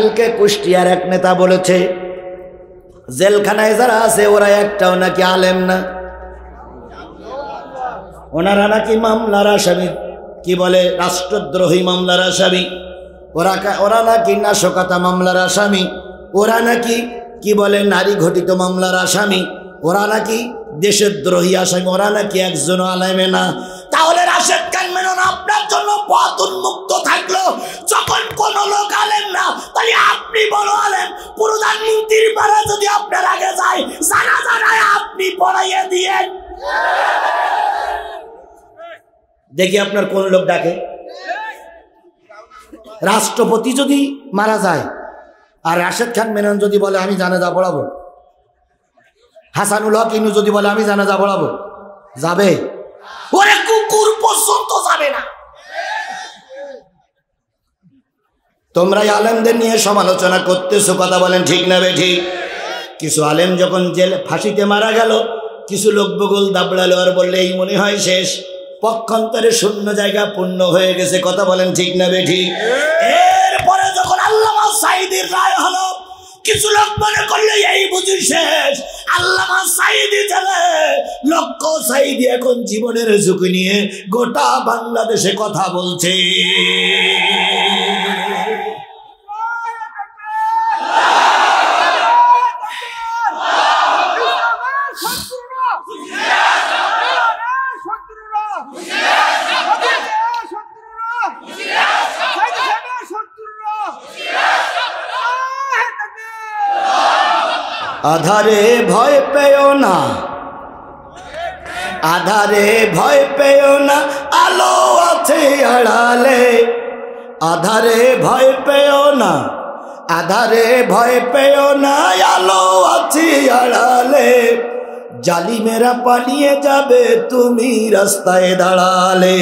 কালকে কুষ্টিয়ার এক নেতা বলেছে জেলখানায় যারা আছে ওরা একটাও নাকি আলেম না, ওনারা নাকি মামলার আসামি, কি বলে রাষ্ট্রদ্রোহী মামলার আসামি, ওরা নাকি নাশকতা মামলার আসামি, ওরা নাকি কি বলে নারী ঘটিত মামলার আসামি, ওরা নাকি দেশদ্রোহী আসামি, ওরা নাকি একজন আলেমে না। তাহলে রাশেদ খান মেনন আপনার জন্য পথ উন্মুক্ত থাকলো, যখন কোন লোক আলেম না তাহলে আপনি বড় আলেম। প্রধানমন্ত্রীর পাড়া যদি আপনার আগে যায় জানাজা নাই আপনি পড়াইয়ে দিয়েন, দেখি আপনার কোন লোক ডাকে। রাষ্ট্রপতি যদি মারা যায় আর রাশেদ খান মেনন যদি বলে আমি জানাজা পড়াবো, হাসানুল হক ইনু যদি বলে আমি জানাজা পড়াবো, যাবে? ওরে কুকুর পর্যন্ত যাবে না। তোমরাই আলেমদের নিয়ে সমালোচনা করতেছো, কথা বলেন ঠিক না বেঠিক? কিছু আলেম যখন জেল ফাঁসিতে মারা গেল, কিছু লোক বগল দাবড়ালো আর বললে এই মনে হয় শেষ, পক্ষান্তরে শূন্য জায়গা পূর্ণ হয়ে গেছে, কথা বলেন ঠিক না বেঠিক? এরপরে যখন আল্লামা সাঈদীর রায় হলো, কিছু লোক মনে করলে এই বুঝি শেষ। আল্লামা সাঈদী চলে, লক্ষ সাঈদী এখন জীবনের ঝুঁকি নিয়ে গোটা বাংলাদেশে কথা বলছে। আধারে ভয় পেও না, আধারে ভয় পেও না, আলো আছে আড়ালে। আধারে ভয় পেও না, আধারে ভয় পেও না, আলো আছে আড়ালে। জালিমেরা পালিয়ে যাবে তুমি রাস্তায় দাঁড়ালে,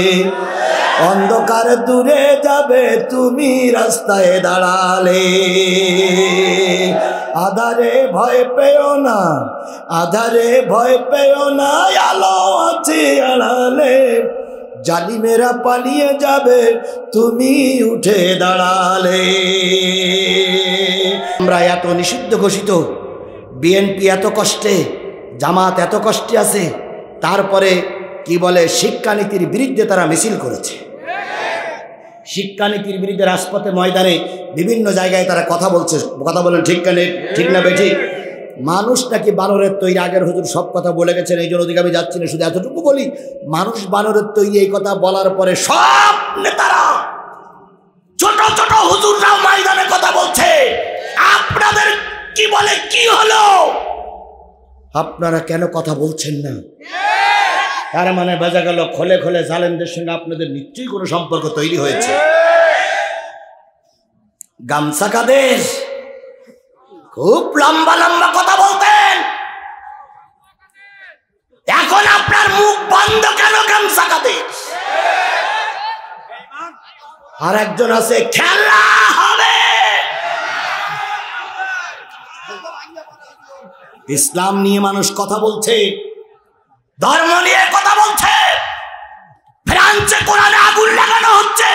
অন্ধকার দূরে যাবে তুমি রাস্তায় দাঁড়ালে। আধারে ভয় পেও না, আধারে ভয় পেও না, আলো আছে আড়ালে। জালিমেরা পালিয়ে যাবে তুমি উঠে দাঁড়ালে। আমরা এত নিষিদ্ধ ঘোষিত, বিএনপি এত কষ্টে, জামাত এত কষ্টে আছে, তারপরে কি বলে শিক্ষানীতির বিরুদ্ধে তারা মিছিল করেছে। শিক্ষানীতির বিরুদ্ধে রাজপথে ময়দানে বিভিন্ন জায়গায় তারা কথা বলছে, কথা বলেন ঠিক কানে ঠিক না বেঠি? মানুষ নাকি বানরের তৈরি, আগের হুজুর সব কথা বলে গেছেন, এই জন্য ওদিকে আমি যাচ্ছি না, শুধু এতটুকু বলি, মানুষ বানরের তৈরি এই কথা বলার পরে সব নেতারা ছোট ছোট হুজুররাও ময়দানে কথা বলছে, আপনাদের কি বলে কি হলো, আপনারা কেন কথা বলছেন না? তার মানে বোঝা গেল খোলে খোলে জালেমদের সঙ্গে আপনাদের নিশ্চয়ই কোনো সম্পর্ক তৈরি হয়েছে। গামছা কাদের খুব লম্বা লম্বা কথা বলতেন, এখন আপনার মুখ বন্ধ কেন গামছা কাদের? আর একজন আছে খেলা হবে, ইসলাম নিয়ে মানুষ কথা বলছে, ধর্ম নিয়ে কথা বলছে, ফ্রান্সে কোরআনে আগুন লাগানো হচ্ছে,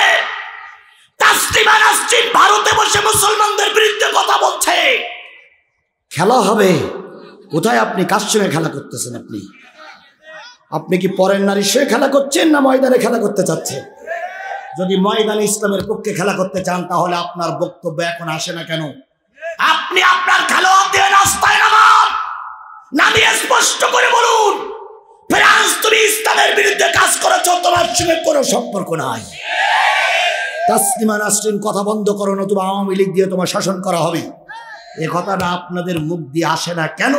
তাসলিমা নাসরিন ভারতে বসে মুসলমানদের বিরুদ্ধে কথা বলছে। খেলা হবে কোথায়? আপনি কার সঙ্গে খেলা করতেছেন? আপনি কি পরের নারীর সঙ্গে খেলা করছেন না ময়দানে খেলা করতে চাচ্ছেন? যদি ময়দানে ইসলামের পক্ষে খেলা করতে চান তাহলে আপনার বক্তব্য এখন আসে না কেন? আপনি আপনার খেলোয়াড় দিয়ে রাস্তায় নামান, নামিয়ে স্পষ্ট করে বলুন ফ্রান্স তুমি ইসলামের বিরুদ্ধে কাজ করেছ, তোমার সঙ্গে কোনো সম্পর্ক নাই। তাসলিমা নাসরিন কথা বন্ধ করো, নতুবা আওয়ামী লীগ দিয়ে তোমার শাসন করা হবে। এ কথাটা আপনাদের মুখ দিয়ে আসে না কেন?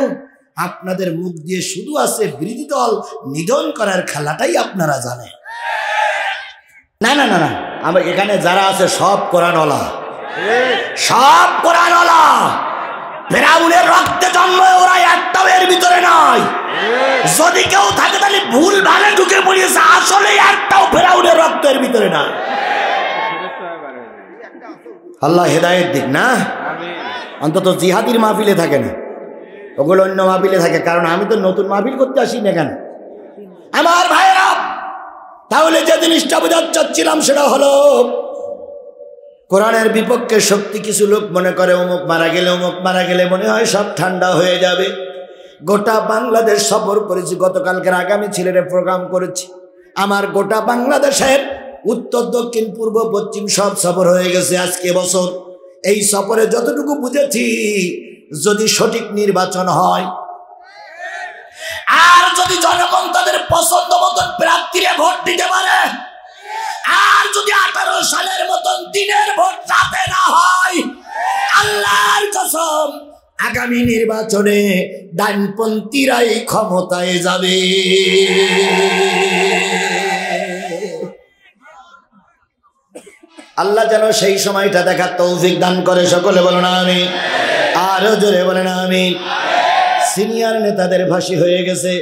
আপনাদের মুখ দিয়ে শুধু আছে বিরোধী দল নিধন করার খেলাটাই আপনারা জানেন। না না না না, আমরা এখানে যারা আছে সব কোরআনওয়ালা, সব কোরআনওয়ালা। ফেরাউনের রক্তে জন্ম, ওরা একটাও এর ভিতরে নাই। যদি কেউ থাকে তাহলে ভুল ভালে ঢুকে পড়িয়েছে, আসলে একটাও ফেরাউনের রক্তের ভিতরে নাই। আল্লাহ হেদায়েত দিক না, অন্তত জিহাদির মাহফিলে থাকে না, ওগুলো অন্য মাহফিলে থাকে। কারণ আমি তো নতুন মাহফিল করতে আসি না কেন আমার ভাইয়েরা। তাহলে যে জিনিসটা বোঝাতে চাচ্ছিলাম সেটা হলো কোরআনের বিপক্ষে শক্তি কিছু লোক মনে করে অমুক মারা গেলে মনে হয় সব ঠান্ডা হয়ে যাবে। গোটা বাংলাদেশ সফর করেছি, গতকালকের আগামী ছিলের প্রোগ্রাম করেছি। আমার গোটা বাংলাদেশের উত্তর দক্ষিণ পূর্ব পশ্চিম সব সফর হয়ে গেছে আজকে বছর। এই সফরে যতটুকু বুঝেছি, যদি সঠিক নির্বাচন হয় আর যদি জনগণ তাদের পছন্দ মতন প্রার্থীরে ভোট দিতে পারে, আর যদি 18 সালের মতন দিনের ভোট রাতে না হয়, আল্লাহর কসম আগামী নির্বাচনে ডানপন্থীরাই ক্ষমতায় যাবে। আল্লাহ যেন সেই সময়টা দেখার তৌফিক দান করে। সকলে বলো না আমি, আরো জোরে বলে না আমি। সিনিয়র নেতাদের ফাঁসি হয়ে গেছে,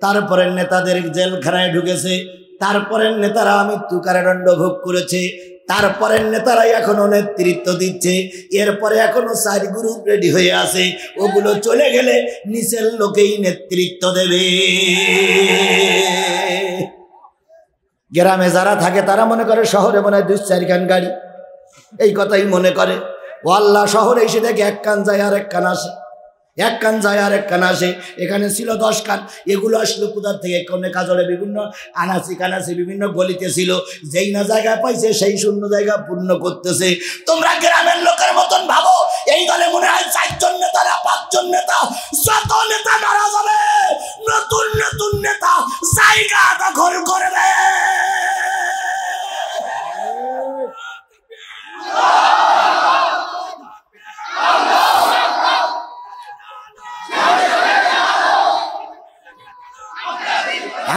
তারপরের নেতাদের জেলখানায় ঢুকেছে, তারপরের নেতারা মৃত্যু কারাদণ্ড ভোগ করেছে, তারপরের নেতারাই এখনো নেতৃত্ব দিচ্ছে। এরপরে এখনো 4 গ্রুপ রেডি হয়ে আছে, ওগুলো চলে গেলে নিচের লোকেই নেতৃত্ব দেবে। গ্রামে যারা থাকে তারা মনে করে শহরে মনে হয় 2-4 খান গাড়ি, এই কথাই মনে করে। ও আল্লাহ, শহরে এসে দেখে 1 কান যায় আর 1 কান আসে, 1 কান যায় আর 1 কান আসে। এখানে ছিল 10 কান, এগুলো আসলো কোথার থেকে? কমে কাজলে বিভিন্ন আনাচি কানাচি বিভিন্ন গলিতে ছিল, যেই না জায়গা পাইছে সেই শূন্য জায়গা পূর্ণ করতেছে। তোমরা গ্রামের লোকের মতন ভাবো, এই দলে মনে হয় 4 জন নেতা না 5 জন নেতা। যত নেতা মারা যাবে, নতুন নতুন নেতা জায়গা দখল করবে।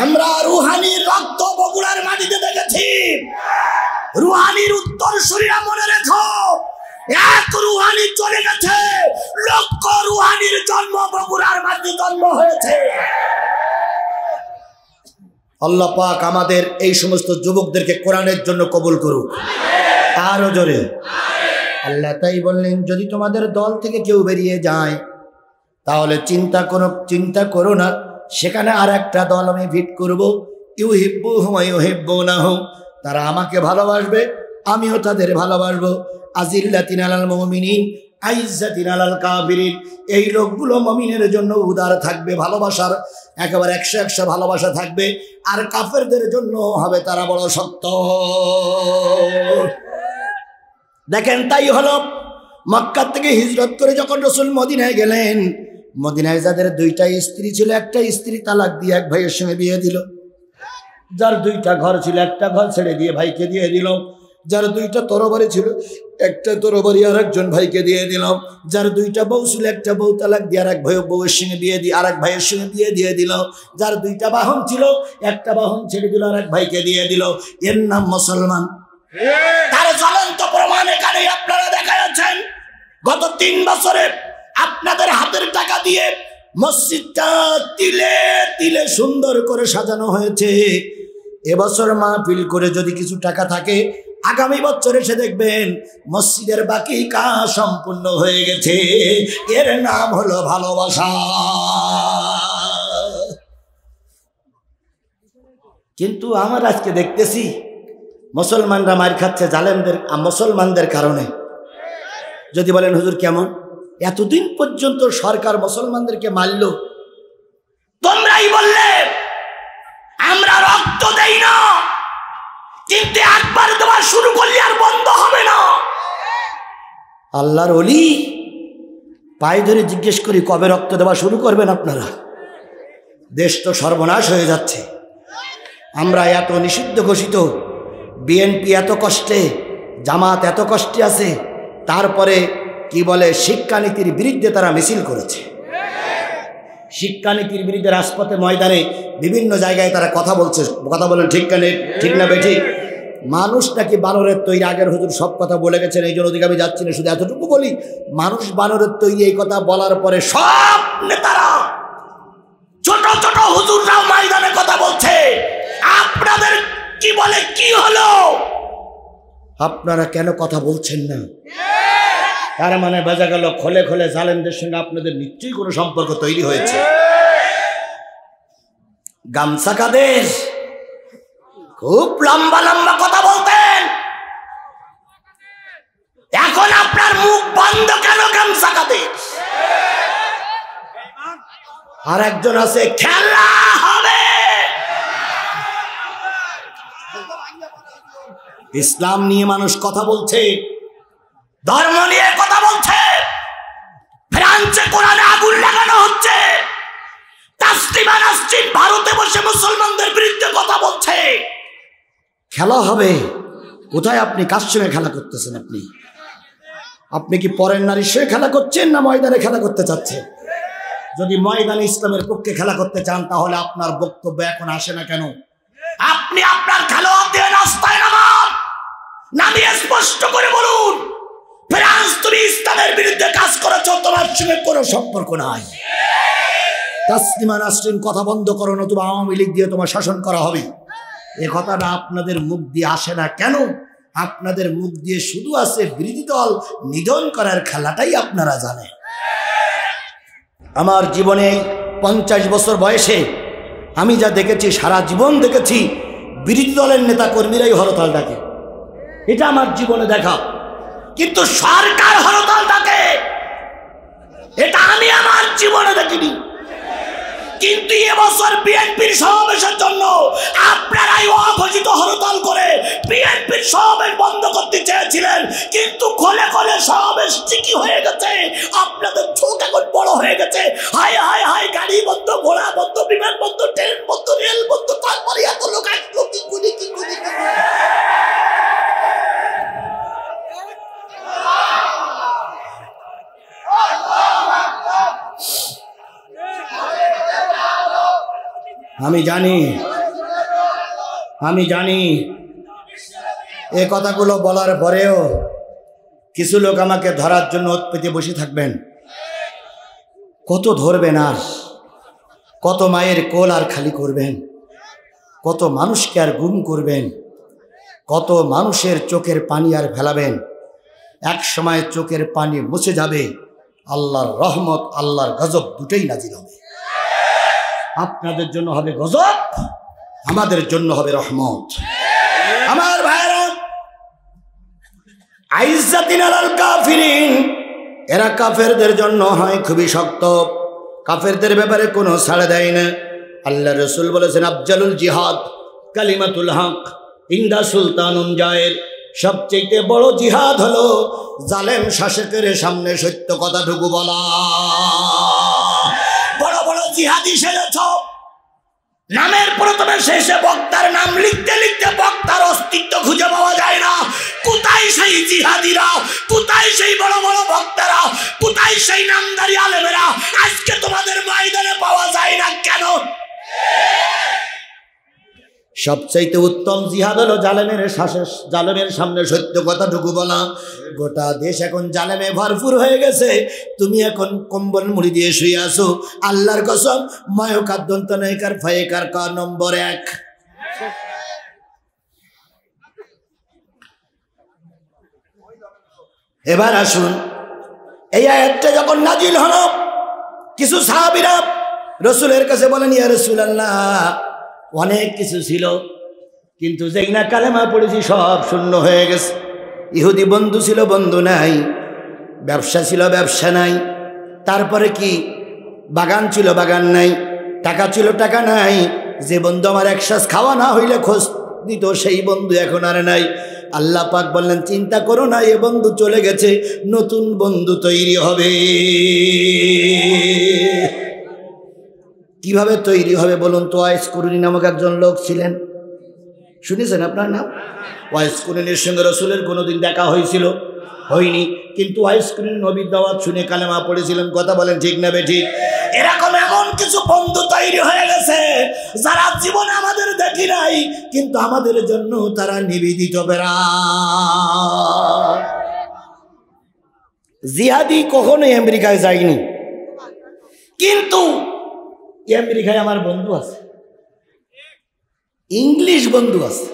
আমরা রুহানির রক্ত বগুড়ার মাটিতে দেখেছি। রুহানির উত্তরসূরিরা মনে রেখো, 1 রুহানি চলে গেছে, লক্ষ রুহানির জন্ম বগুড়ার মাটিতে জন্ম হয়েছে। আল্লাহ পাক আমাদের এই সমস্ত যুবকদেরকে কোরআনের জন্য কবুল করুক। আরো জোরে আল্লাহ তাই বললেন, যদি তোমাদের দল থেকে কেউ বেরিয়ে যায় তাহলে চিন্তা করো না, সেখানে আর একটা দল আমি ফিট করবো। ইউহিব্বুহুম ওয়া ইউহিব্বুনাহু, তারা আমাকে ভালোবাসবে, আমিও তাদের ভালোবাসবো। আজিল্লাতিন আলাল মুমিনিন আইজ্জাতিন আলাল কাফিরিন, এই লোকগুলো মুমিনের জন্য উদার থাকবে, ভালোবাসার একেবারে 100 ভালোবাসা থাকবে, আর কাফেরদের জন্য হবে তারা বড় শক্ত। দেখেন, তাই হলো মক্কা থেকে হিজরত করে যখন রাসূল মদিনায় গেলেন, মদিনায় যাদের 2টা স্ত্রী ছিল, একটা স্ত্রী তালাক দিয়ে 1 ভাইয়ের সঙ্গে বিয়ে দিল। যার 2টা ঘর ছিল, একটা ঘর ছেড়ে দিয়ে ভাইকে দিয়ে দিল। যার 2টা তরবারি ছিল, একটা তরবারি আর একজন ভাইকে দিয়ে দিল। যার 2টা বউ ছিল, একটা বউ তালাক দিয়ে আরেক বউয়ের সঙ্গে বিয়ে দিয়ে আরেক ভাইয়ের সঙ্গে বিয়ে দিয়ে দিল। যার 2টা বাহন ছিল, একটা বাহন ছেড়ে দিল আরেক ভাইকে দিয়ে দিল। এর নাম মুসলমান। তার জ্বলন্ত প্রমাণ এখানে আপনারা দেখা যাচ্ছেন। গত 3 বছরে আপনাদের হাতের টাকা দিয়ে মসজিদটা তিলে তিলে সুন্দর করে সাজানো হয়েছে। এবছর মাহফিল করে যদি কিছু টাকা থাকে, আগামী বছর এসে দেখবেন মসজিদের বাকি কাজ সম্পূর্ণ হয়ে গেছে। এর নাম হলো ভালোবাসা। কিন্তু আমার আজকে দেখতেছি মুসলমানরা মার খাচ্ছে জালেমদের, মুসলমানদের কারণে। যদি বলেন হুজুর কেমন, এতদিন পর্যন্ত সরকার মুসলমানদেরকে মারল, তোমরাই বললে আমরা রক্ত দেই না, কিন্তু একবার দেওয়া শুরু করলে আর বন্ধ হবে না। আল্লাহর ওলি পায়ে ধরে জিজ্ঞেস করি, কবে রক্ত দেওয়া শুরু করবেন আপনারা? দেশ তো সর্বনাশ হয়ে যাচ্ছে। আমরা এত নিষিদ্ধ ঘোষিত, বিএনপি এত কষ্টে, জামাত এত কষ্টে আছে, তারপরে কি বলে শিক্ষানীতির বিরুদ্ধে তারা মিছিল করেছে। শিক্ষানীতির বিরুদ্ধে রাজপথে ময়দানে বিভিন্ন জায়গায় তারা কথা বলছে। কথা বলেন ঠিক না বেঠিক? মানুষ নাকি বানরের তৈরি। আগের হুজুর সব কথা বলে গেছেন, এই জন্য ওদিকে আমি যাচ্ছি না, শুধু এতটুকু বলি, মানুষ বানরের তৈরি। এই কথা বলার পরে সব নেতারা, ছোট ছোট হুজুররাও ময়দানে কথা বলছে। আপনাদের কি বলে, কি হলো? আপনারা কেন কথা বলছেন না? তার মানে বোঝা গেল খোলে খোলে জালেমদের সঙ্গে আপনাদের নিশ্চয়ই কোনো সম্পর্ক তৈরি হয়েছে। গামছা কাদের খুব লম্বা লম্বা কথা বলতেন, এখন আপনার মুখ বন্ধ কেন গামছা কাঁধে? আর একজন আছে খেলা হবে। ইসলাম নিয়ে মানুষ কথা বলছে, ধর্ম নিয়ে কথা বলছে, ফ্রান্সে কোরআনে আগুন লাগানো হচ্ছে, তাসলিমা নাসরিন ভারতে বসে মুসলমানদের বিরুদ্ধে কথা বলছে। খেলা হবে কোথায়? আপনি কার সঙ্গে খেলা করতেছেন? আপনি কি পরের নারীর সঙ্গে খেলা করছেন না ময়দানে খেলা করতে চাচ্ছেন? যদি ময়দানে ইসলামের পক্ষে খেলা করতে চান তাহলে আপনার বক্তব্য এখন আসে না কেন? আপনি আপনার খেলোয়াড় দিয়ে রাস্তায় নামান, নামিয়ে স্পষ্ট করে বলুন, ফ্রান্স তুমি ইসলামের বিরুদ্ধে কাজ করেছো, তোমার সঙ্গে কোনো সম্পর্ক নাই। তাসলিমা নাসরিন কথা বন্ধ করো, নতুবা আওয়ামী লীগ দিয়ে তোমার শাসন করা হবে। এ কথাটা আপনাদের মুখ দিয়ে আসে না কেন? আপনাদের মুখ দিয়ে শুধু আছে বিরোধী দল নিধন করার খেলাটাই আপনারা জানেন। আমার জীবনে 50 বছর বয়সে আমি যা দেখেছি, সারা জীবন দেখেছি বিরোধী দলের নেতা কর্মীরাই হরতাল ডাকে, এটা আমার জীবনে দেখা। কিন্তু সরকার হরতাল ডাকে এটা আমি আমার জীবনে দেখিনি। কিন্তু এবছর বিএনপির সমাবেশের জন্য আপনারাই অঘোষিত হরতাল করে বিএনপির সমাবেশ বন্ধ করতে চেয়েছিলেন, কিন্তু খোলে খোলে সমাবেশ ঠিকই হয়ে গেছে। আপনাদের চোখ এখন বড় হয়ে গেছে। হায় হায় হায়, গাড়ি বন্ধ, ঘোড়া বন্ধ, বিমান বন্ধ, ট্রেন বন্ধ, রেল বন্ধ, তারপরে এত লোক আসলো কি করে কি করে। আমি জানি এ কথাগুলো বলার পরেও কিছু লোক আমাকে ধরার জন্য ওত পেতে বসে থাকবেন। কত ধরবেন আর? কত মায়ের কোল আর খালি করবেন? কত মানুষকে আর গুম করবেন? কত মানুষের চোখের পানি আর ফেলাবেন? এক সময় চোখের পানি মুছে যাবে, আল্লাহর রহমত আল্লাহর গজব দুটোই নাজিল হবে। আপনাদের জন্য হবে গজব, আমাদের জন্য হবে রহমত। আমার ভাইরা, আইজ্জাতিন আলাল কাফিরিন, এরা কাফেরদের জন্য হয় খুবই শক্ত, কাফেরদের ব্যাপারে কোনো ছাড় দেয় না। আল্লাহ রসুল বলেছেন, আফজালুল জিহাদ কালিমাতুল হক ইনদা সুলতানুন জায়ের, সবচেয়ে বড় জিহাদ হলো জালেম শাসকের সামনে সত্য কথাটুকু বলা। বড় বড় জিহাদি সেরেছ, নামের প্রথমে শেষে বক্তার নাম লিখতে লিখতে বক্তার অস্তিত্ব খুঁজে পাওয়া যায় না। কোথায় সেই জিহাদিরা? কোথায় সেই বড় বড় বক্তারা? কোথায় সেই নামদারি আলেমেরা? আজকে তোমাদের ময়দানে পাওয়া যায় না কেন? সবচাইতে উত্তম জিহাদ হলো জালেমের সামনে সত্য কথাটুকু বলা। গোটা দেশ এখন জালেমে ভরপুর হয়ে গেছে, তুমি এখন কম্বল মুড়ি দিয়ে শুয়ে আসো। আল্লাহর কসম, মায়কার দন্তনায়িকার ফায়কার কা নম্বর 1। এবার আসুন, এই আয়াতটা যখন নাজিল হলো, কিছু সাহাবীরা রসুলের কাছে বলেন, ইয়া রাসূলুল্লাহ, অনেক কিছু ছিল, কিন্তু যেই না কালেমা পড়েছি সব শূন্য হয়ে গেছে। ইহুদি বন্ধু ছিল, বন্ধু নাই। ব্যবসা ছিল, ব্যবসা নাই। তারপরে কি, বাগান ছিল, বাগান নাই। টাকা ছিল, টাকা নাই। যে বন্ধু আমার একসাথে খাওয়া না হইলে খোঁজ দিত, সেই বন্ধু এখন আর নাই। আল্লাহ পাক বললেন, চিন্তা করো না, এ বন্ধু চলে গেছে, নতুন বন্ধু তৈরি হবে। কিভাবে তৈরি হবে বলুন তো? ওয়াইস কুরুনি নামক একজন লোক ছিলেন, শুনেছেন আপনার নাম? ওয়াইস কুরুনির সঙ্গে রসুলের কোনোদিন দেখা হয়েছিল? হয়নি। কিন্তু ওয়াইস কুরুনি নবীর দাওয়াত শুনে কালেমা পড়েছিলেন। কথা বলেন ঠিক না বেঠিক? এরকম এমন কিছু বন্ধু তৈরি হয়ে গেছে যারা জীবনে আমাদের দেখি নাই, কিন্তু আমাদের জন্য তারা নিবেদিত বেড়া। জিহাদি কখনোই আমেরিকায় যায়নি, কিন্তু আমেরিকায় আমার বন্ধু আছে, ইংলিশ বন্ধু আছে,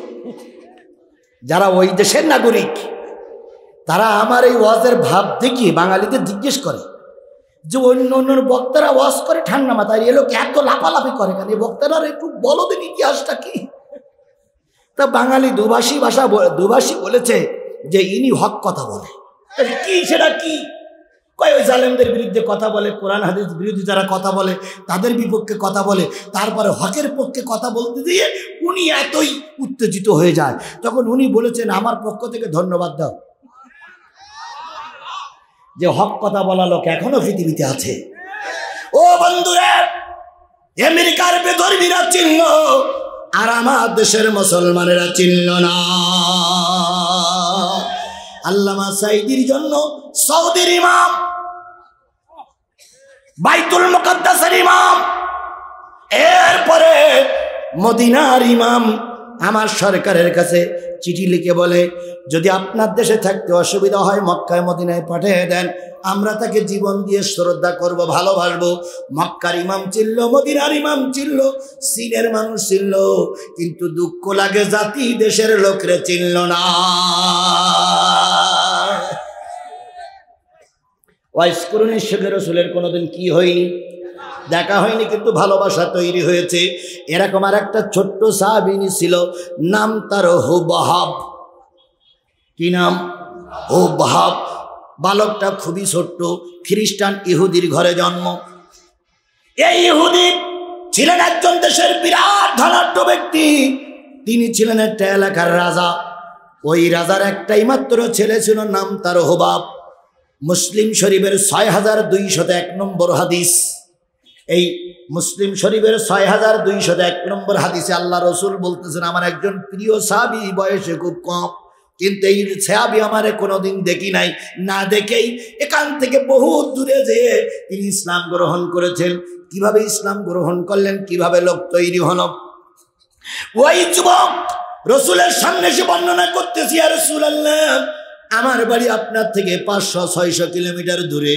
যারা ওই দেশের নাগরিক। তারা আমার এই ওয়াজের ভাব দেখিয়ে বাঙালিদের জিজ্ঞেস করে যে অন্য অন্য বক্তারা ওয়াজ করে ঠান্ডা মাথায়, এ লোক এত লাফালাফি করে কেন? এই বক্তারা একটু বলো দেন ইতিহাসটা কি। তা বাঙালি দুভাষী বলেছে যে ইনি হক কথা বলে। কি সেটা কি? কয় ওই জালেমদের বিরুদ্ধে কথা বলে, কোরআন হাদিস বিরোধী যারা কথা বলে তাদের বিপক্ষে কথা বলে, তারপরে হকের পক্ষে কথা বলতে দিয়ে উনি এতই উত্তেজিত হয়ে যায়। তখন উনি বলেছেন, আমার পক্ষ থেকে ধন্যবাদ দাও যে হক কথা বলা লোক এখনো পৃথিবীতে আছে। ও বন্ধুরা, আমেরিকার বেধর্মীরা চিনল আর আমার দেশের মুসলমানেরা চিনল না। আল্লামা সাঈদীর জন্য সৌদির ইমাম, বাইতুল মুকাদ্দাসের ইমাম, এরপরে মদিনার ইমাম আমার সরকারের কাছে চিঠি লিখে বলে, যদি আপনার দেশে থাকতে অসুবিধা হয় মক্কায় মদিনায় পাঠিয়ে দেন, আমরা তাকে জীবন দিয়ে শ্রদ্ধা করব, ভালোবাসবো। মক্কার ইমাম চিনল, মদিনার ইমাম চিনল, চীনের মানুষ চিনল, কিন্তু দুঃখ লাগে জাতি দেশের লোকরে চিনল না। ওয়াইস করুণের সঙ্গে রসুলের কোনোদিন কি হয়নি, দেখা হয়নি, কিন্তু ভালোবাসা তৈরি হয়েছে। এরকম আর একটা ছোট্ট সাহাবী ছিল, নাম তার হুবাব। কি নাম? হুবাব। বালকটা খুবই ছোট্ট, খ্রিস্টান ইহুদির ঘরে জন্ম। এই ইহুদি ছিলেন একজন দেশের বিরাট ধনাঢ্য ব্যক্তি, তিনি ছিলেন একটা এলাকার রাজা। ওই রাজার একটাই মাত্র ছেলে ছিল, নাম তার হুবাব। মুসলিম শরীফের ৬,২০১ নম্বর হাদিস, এই মুসলিম শরীফের ৬,২০১ নম্বর হাদিসে আল্লাহ রসুল বলতেছেন, আমার একজন প্রিয় সাহাবী, বয়সে খুব কম, কিন্তু এই সাহাবী আমারে কোনোদিন দেখি নাই, না দেখেই এখান থেকে বহু দূরে যেয়ে তিনি ইসলাম গ্রহণ করেছেন। কিভাবে ইসলাম গ্রহণ করলেন, কিভাবে লোক তৈরি হল? ওই যুবক রসুলের সামনে এসে বর্ণনা করতেছি, ইয়া রাসূলুল্লাহ, আমার বাড়ি আপনার থেকে ৫০০-৬০০ কিলোমিটার দূরে।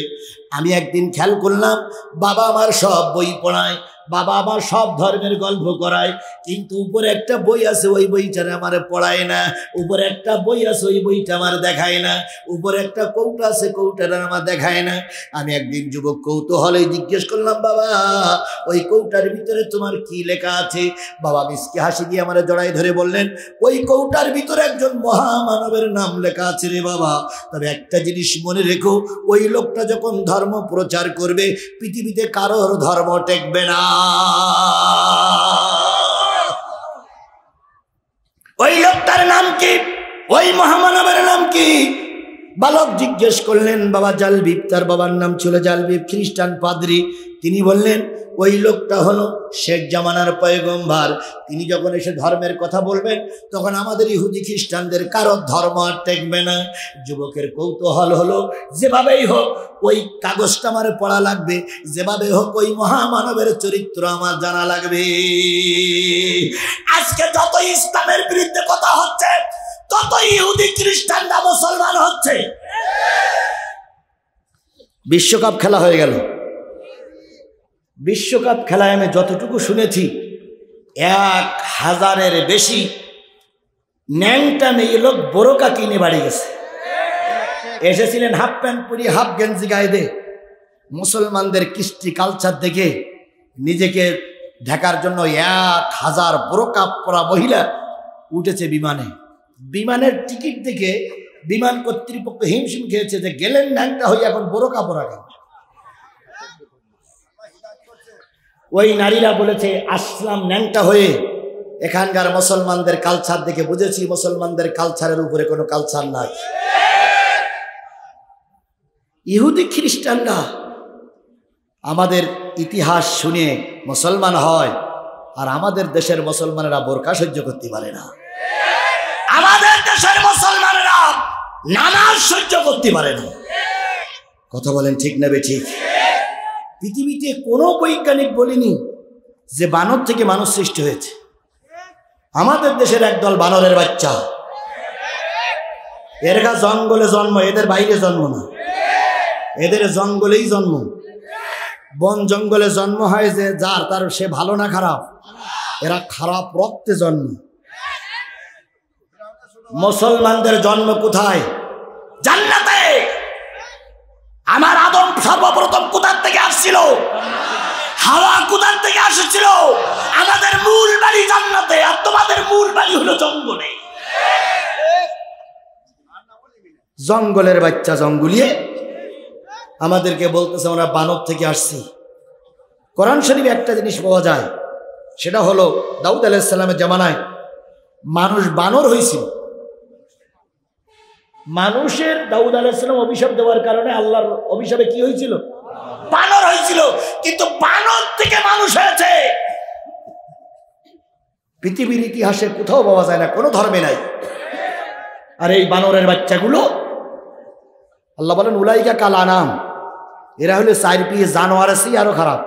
আমি একদিন খেয়াল করলাম, বাবা আমার সব বই পড়ায়, বাবা আমার সব ধর্মের গল্প করায়, কিন্তু উপরে একটা বই আছে, ওই বইটা আমার পড়ায় না। উপরে একটা বই আছে, ওই বইটা আমার দেখায় না। উপরে একটা কৌটা আছে, কৌটাটা আমার দেখায় না। আমি একদিন যুবক কৌতূহলে জিজ্ঞেস করলাম, বাবা ওই কৌটার ভিতরে তোমার কি লেখা আছে? বাবা মিসকে হাসি দিয়ে আমার জড়াই ধরে বললেন, ওই কৌটার ভিতরে একজন মহামানবের নাম লেখা আছে রে বাবা। তবে একটা জিনিস মনে রেখো, ওই লোকটা যখন ধর্ম প্রচার করবে, পৃথিবীতে কারোর ধর্ম টেকবে না। ওই লোকটার নাম কি? ওই মহামানবের নাম কি? বালক জিজ্ঞেস করলেন, বাবা জালবিব, তার বাবার নাম ছিল জালবিব, খ্রিস্টান পাদ্রী। তিনি বললেন, ওই লোকটা হলো শেখ জামানার পয়গম্বর। তিনি যখন এসে ধর্মের কথা বলবেন, তখন আমাদের ইহুদি খ্রিস্টানদের কারো ধর্ম আর টেকবে না। যুবকের কৌতূহল হলো, যেভাবেই হোক ওই কাগজটা আমার পড়া লাগবে, যেভাবে হোক ওই মহামানবের চরিত্র আমার জানা লাগবে। আজকে যত ইসলামের বিরুদ্ধে কথা হচ্ছে, তত ইহুদি খ্রিস্টানরা মুসলমান হচ্ছে। বিশ্বকাপ খেলা হয়ে গেল। বিশ্বকাপ খেলায় আমি যতটুকু শুনেছি, ১,০০০-এর বেশি ন্যাংটা মেয়ে লোক বোরকা কিনে বাড়ি গেছে। এসেছিলেন হাফ প্যান্ট পরি, হাফ গেঞ্জি গায়ে দে, মুসলমানদের কৃষ্টি কালচার দেখে নিজেকে ঢাকার জন্য ১,০০০ বোরকা পরা মহিলা উঠেছে বিমানে। বিমানের টিকিট দেখে বিমান কর্তৃপক্ষ হিমশিম খেয়েছে যে গেলেন ন্যাংটা হয়ে, এখন বোরকা পরা কেন? ওই নারীরা বলেছে, আসলাম ন্যাংটা হয়ে, এখানকার মুসলমানদের কালচার দেখে বুঝেছি মুসলমানদের কালচারের উপরে কোনো কালচার নাই। ইহুদি খ্রিস্টানরা আমাদের ইতিহাস শুনে মুসলমান হয়, আর আমাদের দেশের মুসলমানেরা বোরকা সহ্য করতে পারে না। আমাদের দেশের মুসলমানেরা নামাজ সহ্য করতে পারে না। কথা বলেন ঠিক না বেঠিক? পৃথিবীতে কোনো বৈজ্ঞানিক বলেনি যে বানর থেকে মানুষ সৃষ্টি হয়েছে। আমাদের দেশের একদল বানরের বাচ্চা, এরা জঙ্গলে জন্ম, এদের বাইরে জন্ম না, এদের জঙ্গলেই জন্ম। বন জঙ্গলে জন্ম হয় যে যার, তার সে ভালো না খারাপ? এরা খারাপ রক্তে জন্ম। মুসলমানদের জন্ম কোথায়? জান্নাতে। আমার আদম সর্বপ্রথম কোথার থেকে আসছিল? হাওয়া কোথার থেকে আসছিল? আমাদের মূল বাড়ি জান্নাতে, আর তোমাদের মূল বাড়ি হলো জঙ্গলে। জঙ্গলের বাচ্চা জঙ্গলিয়ে আমাদেরকে বলতেছে আমরা বানর থেকে আসছি। কোরআন শরীফে একটা জিনিস পাওয়া যায়, সেটা হলো দাউদ আলাইহিস সালামের জামানায় মানুষ বানর হয়েছিল। মানুষের দাউদ আলাইহিস সালাম অভিশাপ দেওয়ার কারণে আল্লাহর অভিশাপে কি হয়েছিল? বানর হয়েছিল। কিন্তু বানর থেকে মানুষ হয়েছে পৃথিবীর ইতিহাসে কোথাও পাওয়া যায় না, কোনো ধর্মে নাই। আর এই বানরের বাচ্চাগুলো আল্লাহ বলেন উলাইকা কাল আনাম, এরা হলো 4 পিয়ে জানোয়ারের চেয়ে আরো খারাপ।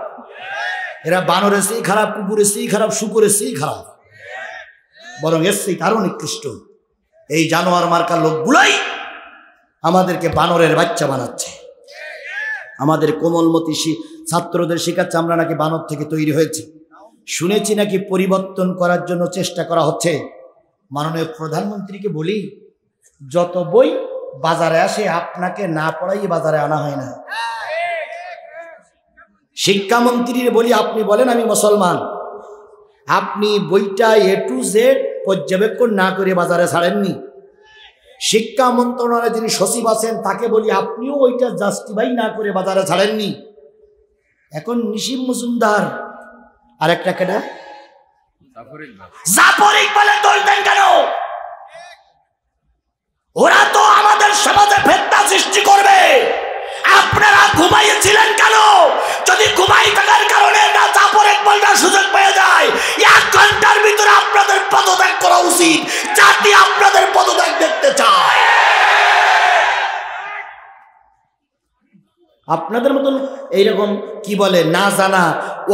এরা বানরের চেয়ে খারাপ, কুকুরের চেয়ে খারাপ, শুকুরের চেয়ে খারাপ, বরং এর চেয়ে আরো নিকৃষ্ট। এই জানোয়ার মার্কা লোকগুলাই আমাদেরকে বানরের বাচ্চা বানাচ্ছে। আমাদের কোমলমতি ছাত্রদের শেখাচ্ছে আমরা নাকি বানর থেকে তৈরি হয়েছে। শুনেছি নাকি পরিবর্তন করার জন্য চেষ্টা করা হচ্ছে। মাননীয় প্রধানমন্ত্রীকে বলি, যত বই বাজারে আসে আপনাকে না পড়াই বাজারে আনা হয় না। শিক্ষামন্ত্রীর বলি, আপনি বলেন আমি মুসলমান, আপনি বইটা A to Z পর্যবেক্ষণ না করে বাজারে ছাড়েননি। শিক্ষা মন্ত্রণালয়ে যিনি সচিব আছেন তাকে বলি, আপনিও ওইটা জাস্টিফাই না করে বাজারে ছাড়েননি। এখন নিশিম মজুমদার আর একটা কেনা জাফর ইকবালের দোষ দেন কেন? ওরা তো আমাদের সমাজে ফিতনা সৃষ্টি করবে। আপনারা ঘুমাইয়েছিলেন কেন? যদি ঘুমাই থাকার কারণে না জাফর ইকবালটা সুযোগ পেয়ে যায়, 1 ঘন্টার ভিতরে আপনাদের পদত্যাগ করা উচিত। জাতি আপনাদের পদত্যাগ দেখতে চায়। আপনাদের মতন এইরকম কি বলে না জানা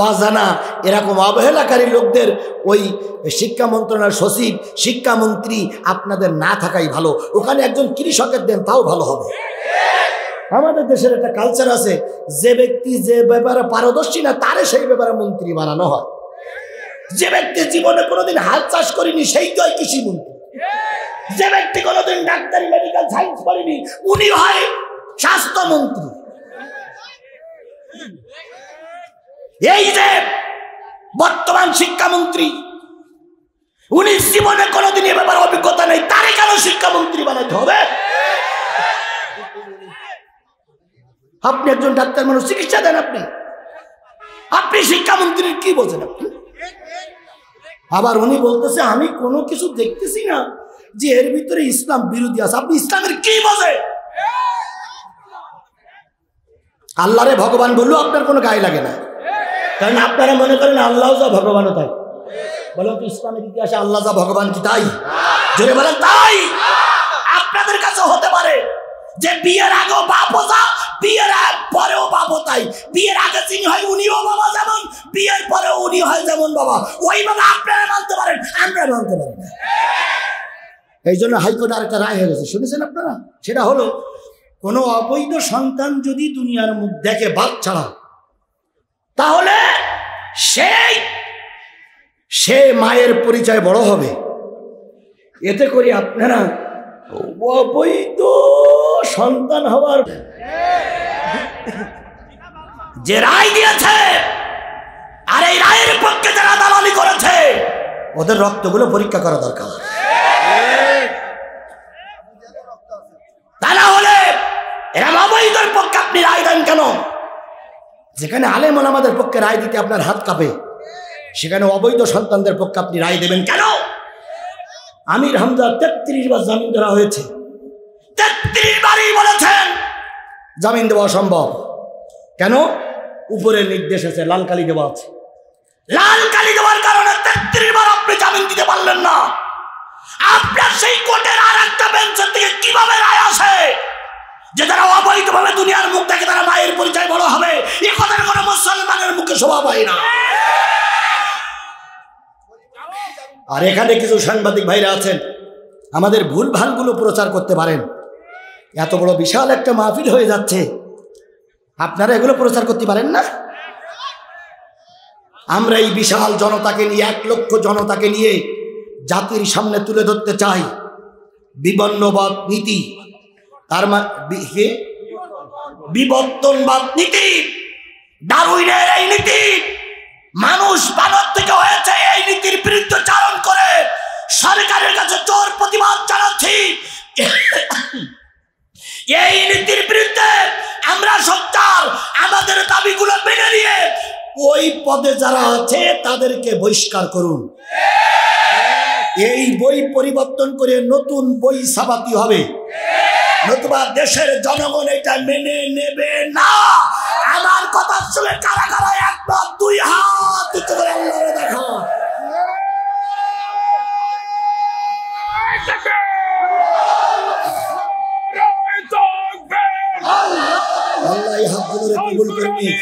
অজানা এরকম অবহেলাকারী লোকদের ওই শিক্ষা মন্ত্রণালয়ের সচিব, শিক্ষামন্ত্রী আপনাদের না থাকাই ভালো। ওখানে একজন কৃষকের দেন, তাও ভালো হবে। আমাদের দেশের একটা কালচার আছে, যে ব্যক্তি যে ব্যাপারে পারদর্শী না তারে সেই ব্যাপারে মন্ত্রী বানানো হয়। যে ব্যক্তি জীবনে কোনোদিন হাল চাষ করেনি সেই তো হয় কৃষি মন্ত্রী। যে ব্যক্তি কোনোদিন ডাক্তারি মেডিকেল সায়েন্স করেনি উনি হয় স্বাস্থ্যমন্ত্রী। এই যে বর্তমান শিক্ষামন্ত্রী, উনি জীবনে কোনোদিন এ ব্যাপারে অভিজ্ঞতা নেই, তারে কেন শিক্ষামন্ত্রী বানাতে হবে? আপনি একজন ডাক্তার মানুষ, চিকিৎসা দেন আপনি শিক্ষামন্ত্রীর কি বোঝেন আপনি? আবার উনি বলতেছে আমি কোনো কিছু দেখতেছি না যে এর ভিতরে ইসলাম বিরোধী আছে। আপনি ইসলামের কি বোঝে? আল্লাহরে ভগবান বললেও আপনার কোনো গায়ে লাগে না, কারণ আপনারা মনে করেন আল্লাহ যা ভগবানও তাই। বলেন তো ইসলামের ইতিহাসে আল্লাহ যা ভগবান কি তাই? জোরে বলেন তাই। আপনাদের কাছে হতে পারে যে বিয়ের আগেও বাপও যা, বিয়ের পরেও বাপও তাই। বিয়ের আগে যিনি হয় উনিও বাবা যেমন, বিয়ের পরেও উনি হয় যেমন বাবা। ওইভাবে আপনারা মানতে পারেন, আমরা মানতে পারি না। এই জন্য হাইকোর্টে আরেকটা রায় হয়ে গেছে, শুনেছেন আপনারা? সেটা হলো কোনো অবৈধ সন্তান যদি দুনিয়ার মুখ দেখে বাপ ছাড়া, তাহলে সে মায়ের পরিচয় বড় হবে। এতে করে আপনারা অবৈধ সন্তান হওয়ার যে রায় দিয়েছে আর এই রায়ের পক্ষে যারা দালালি করেছে ওদের রক্তগুলো পরীক্ষা করা দরকার। তা না হলে এরা অবৈধের পক্ষে আপনি রায় দেন কেন? যেখানে আলেম ওলামাদের পক্ষে রায় দিতে আপনার হাত কাঁপে, সেখানে অবৈধ সন্তানদের পক্ষে আপনি রায় দেবেন কেন? আমির হামজা 33 বার জামিন দেওয়া হয়েছে, 33 বারই বলেছেন জামিন দেওয়া অসম্ভব। কেন? উপরের নির্দেশ আছে, লাল কালি দেওয়া আছে। লাল কালি দেওয়ার কারণে 33 বার আপনি জামিন দিতে পারলেন না। আপনার সেই কোর্টের আর একটা বেঞ্চের থেকে কিভাবে রায় আসে যে যারা অবৈধভাবে দুনিয়ার মুখ দেখে তারা মায়ের পরিচয় বড় হবে? এ কথার কোনো মুসলমানের মুখে শোভা পায় না। আর এখানে কিছু সাংবাদিক ভাইরা আছেন, আমাদের ভুল ভালগুলো প্রচার করতে পারেন। এত বড় বিশাল একটা মাহফিল হয়ে যাচ্ছে, আপনারা এগুলো প্রচার করতে পারেন না? আমরা এই বিশাল জনতাকে নিয়ে, 1 লক্ষ জনতাকে নিয়ে জাতির সামনে তুলে ধরতে চাই বিবর্ণবাদ নীতি, তার বিবর্তনবাদ নীতি, ডারউইনের এই নীতি। মানুষ বানর থেকে হয়েছে, এই নীতির বিরুদ্ধে চারণ করে সরকারের কাছে জোর প্রতিবাদ জানাচ্ছি। এই নীতির বিরুদ্ধে আমরা সোচ্চার। আমাদের দাবিগুলো মেনে নিয়ে ওই পদে যারা আছে তাদেরকে বহিষ্কার করুন। এই বই পরিবর্তন করে নতুন বই ছাপাতে হবে, নতুবা দেশের জনগণ এটা মেনে নেবে না। আমার কথা শুনে কারা কারা একবার দুই হাত উঁচু করে আল্লাহরে দেখা। আল্লাহ এই হাতগুলোরে কবুল করে নিন।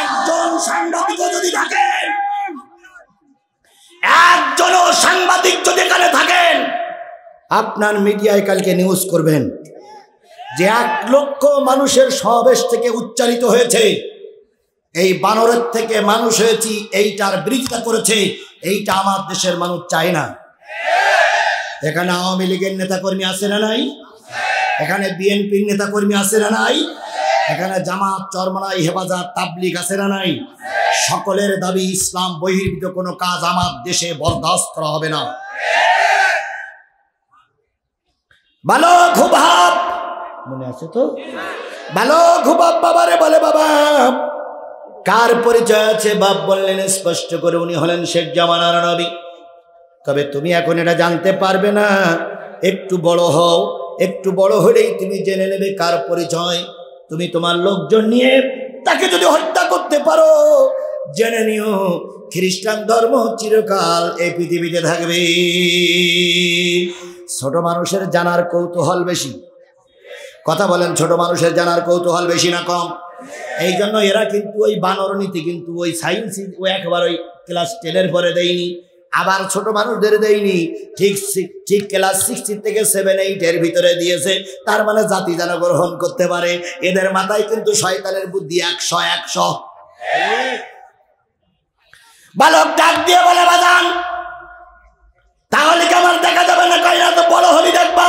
একজন সাংবাদিক যদি থাকেন, একজন সাংবাদিক যদি এখানে থাকেন, আপনার মিডিয়ায় কালকে নিউজ করবেন যে 1 লক্ষ মানুষের সমাবেশ থেকে উচ্চারিত হয়েছে, এই বানরের থেকে মানুষ হয়েছি, এইটার বিরোধিতা করেছে। এইটা আমার দেশের মানুষ চায় না। এখানে আওয়ামী লীগের নেতাকর্মী আছে না নাই? এখানে বিএনপির নেতাকর্মী আছে না নাই? এখানে জামাত, চরমনাই, হেফাজত, তাবলিগ আছে না নাই? সকলের দাবি ইসলাম বহির্ভূত কোনো কাজ আমার দেশে বরদাস্ত করা হবে না। বালক হুবাব মনে আছে তো? বালক হুবাব বাবারে বলে, বাবা কার পরিচয় আছে? বাপ বললেন স্পষ্ট করে, উনি হলেন শেখ জামানার নবী। তবে তুমি এখন এটা জানতে পারবে না, একটু বড় হও, একটু বড় হলেই তুমি জেনে নেবে কার পরিচয়। তুমি তোমার লোকজন নিয়ে তাকে যদি হত্যা করতে পারো, জেনে নিও খ্রিস্টান ধর্ম চিরকাল এই পৃথিবীতে থাকবে। ছোট মানুষের জানার কৌতূহল বেশি। কথা বলেন, ছোট মানুষের জানার কৌতূহল বেশি না কম? এই জন্য এরা কিন্তু ওই বানর নীতি কিন্তু ওই সায়েন্স ও একবার ওই ক্লাস 10-এর পরে দেয়নি, আবার ছোট মানুষদের দেয়নি, ঠিক ক্লাস 6 থেকে 7-8 ভিতরে দিয়েছে। তার মানে জাতি যেন গ্রহণ করতে পারে। এদের মাথায় কিন্তু শয়তানের বুদ্ধি 100। বালক ডাক দিয়ে বলে, বাজান তাহলে কি আমার দেখা যাবে না? কয় না তো, বড় হলি দেখবা।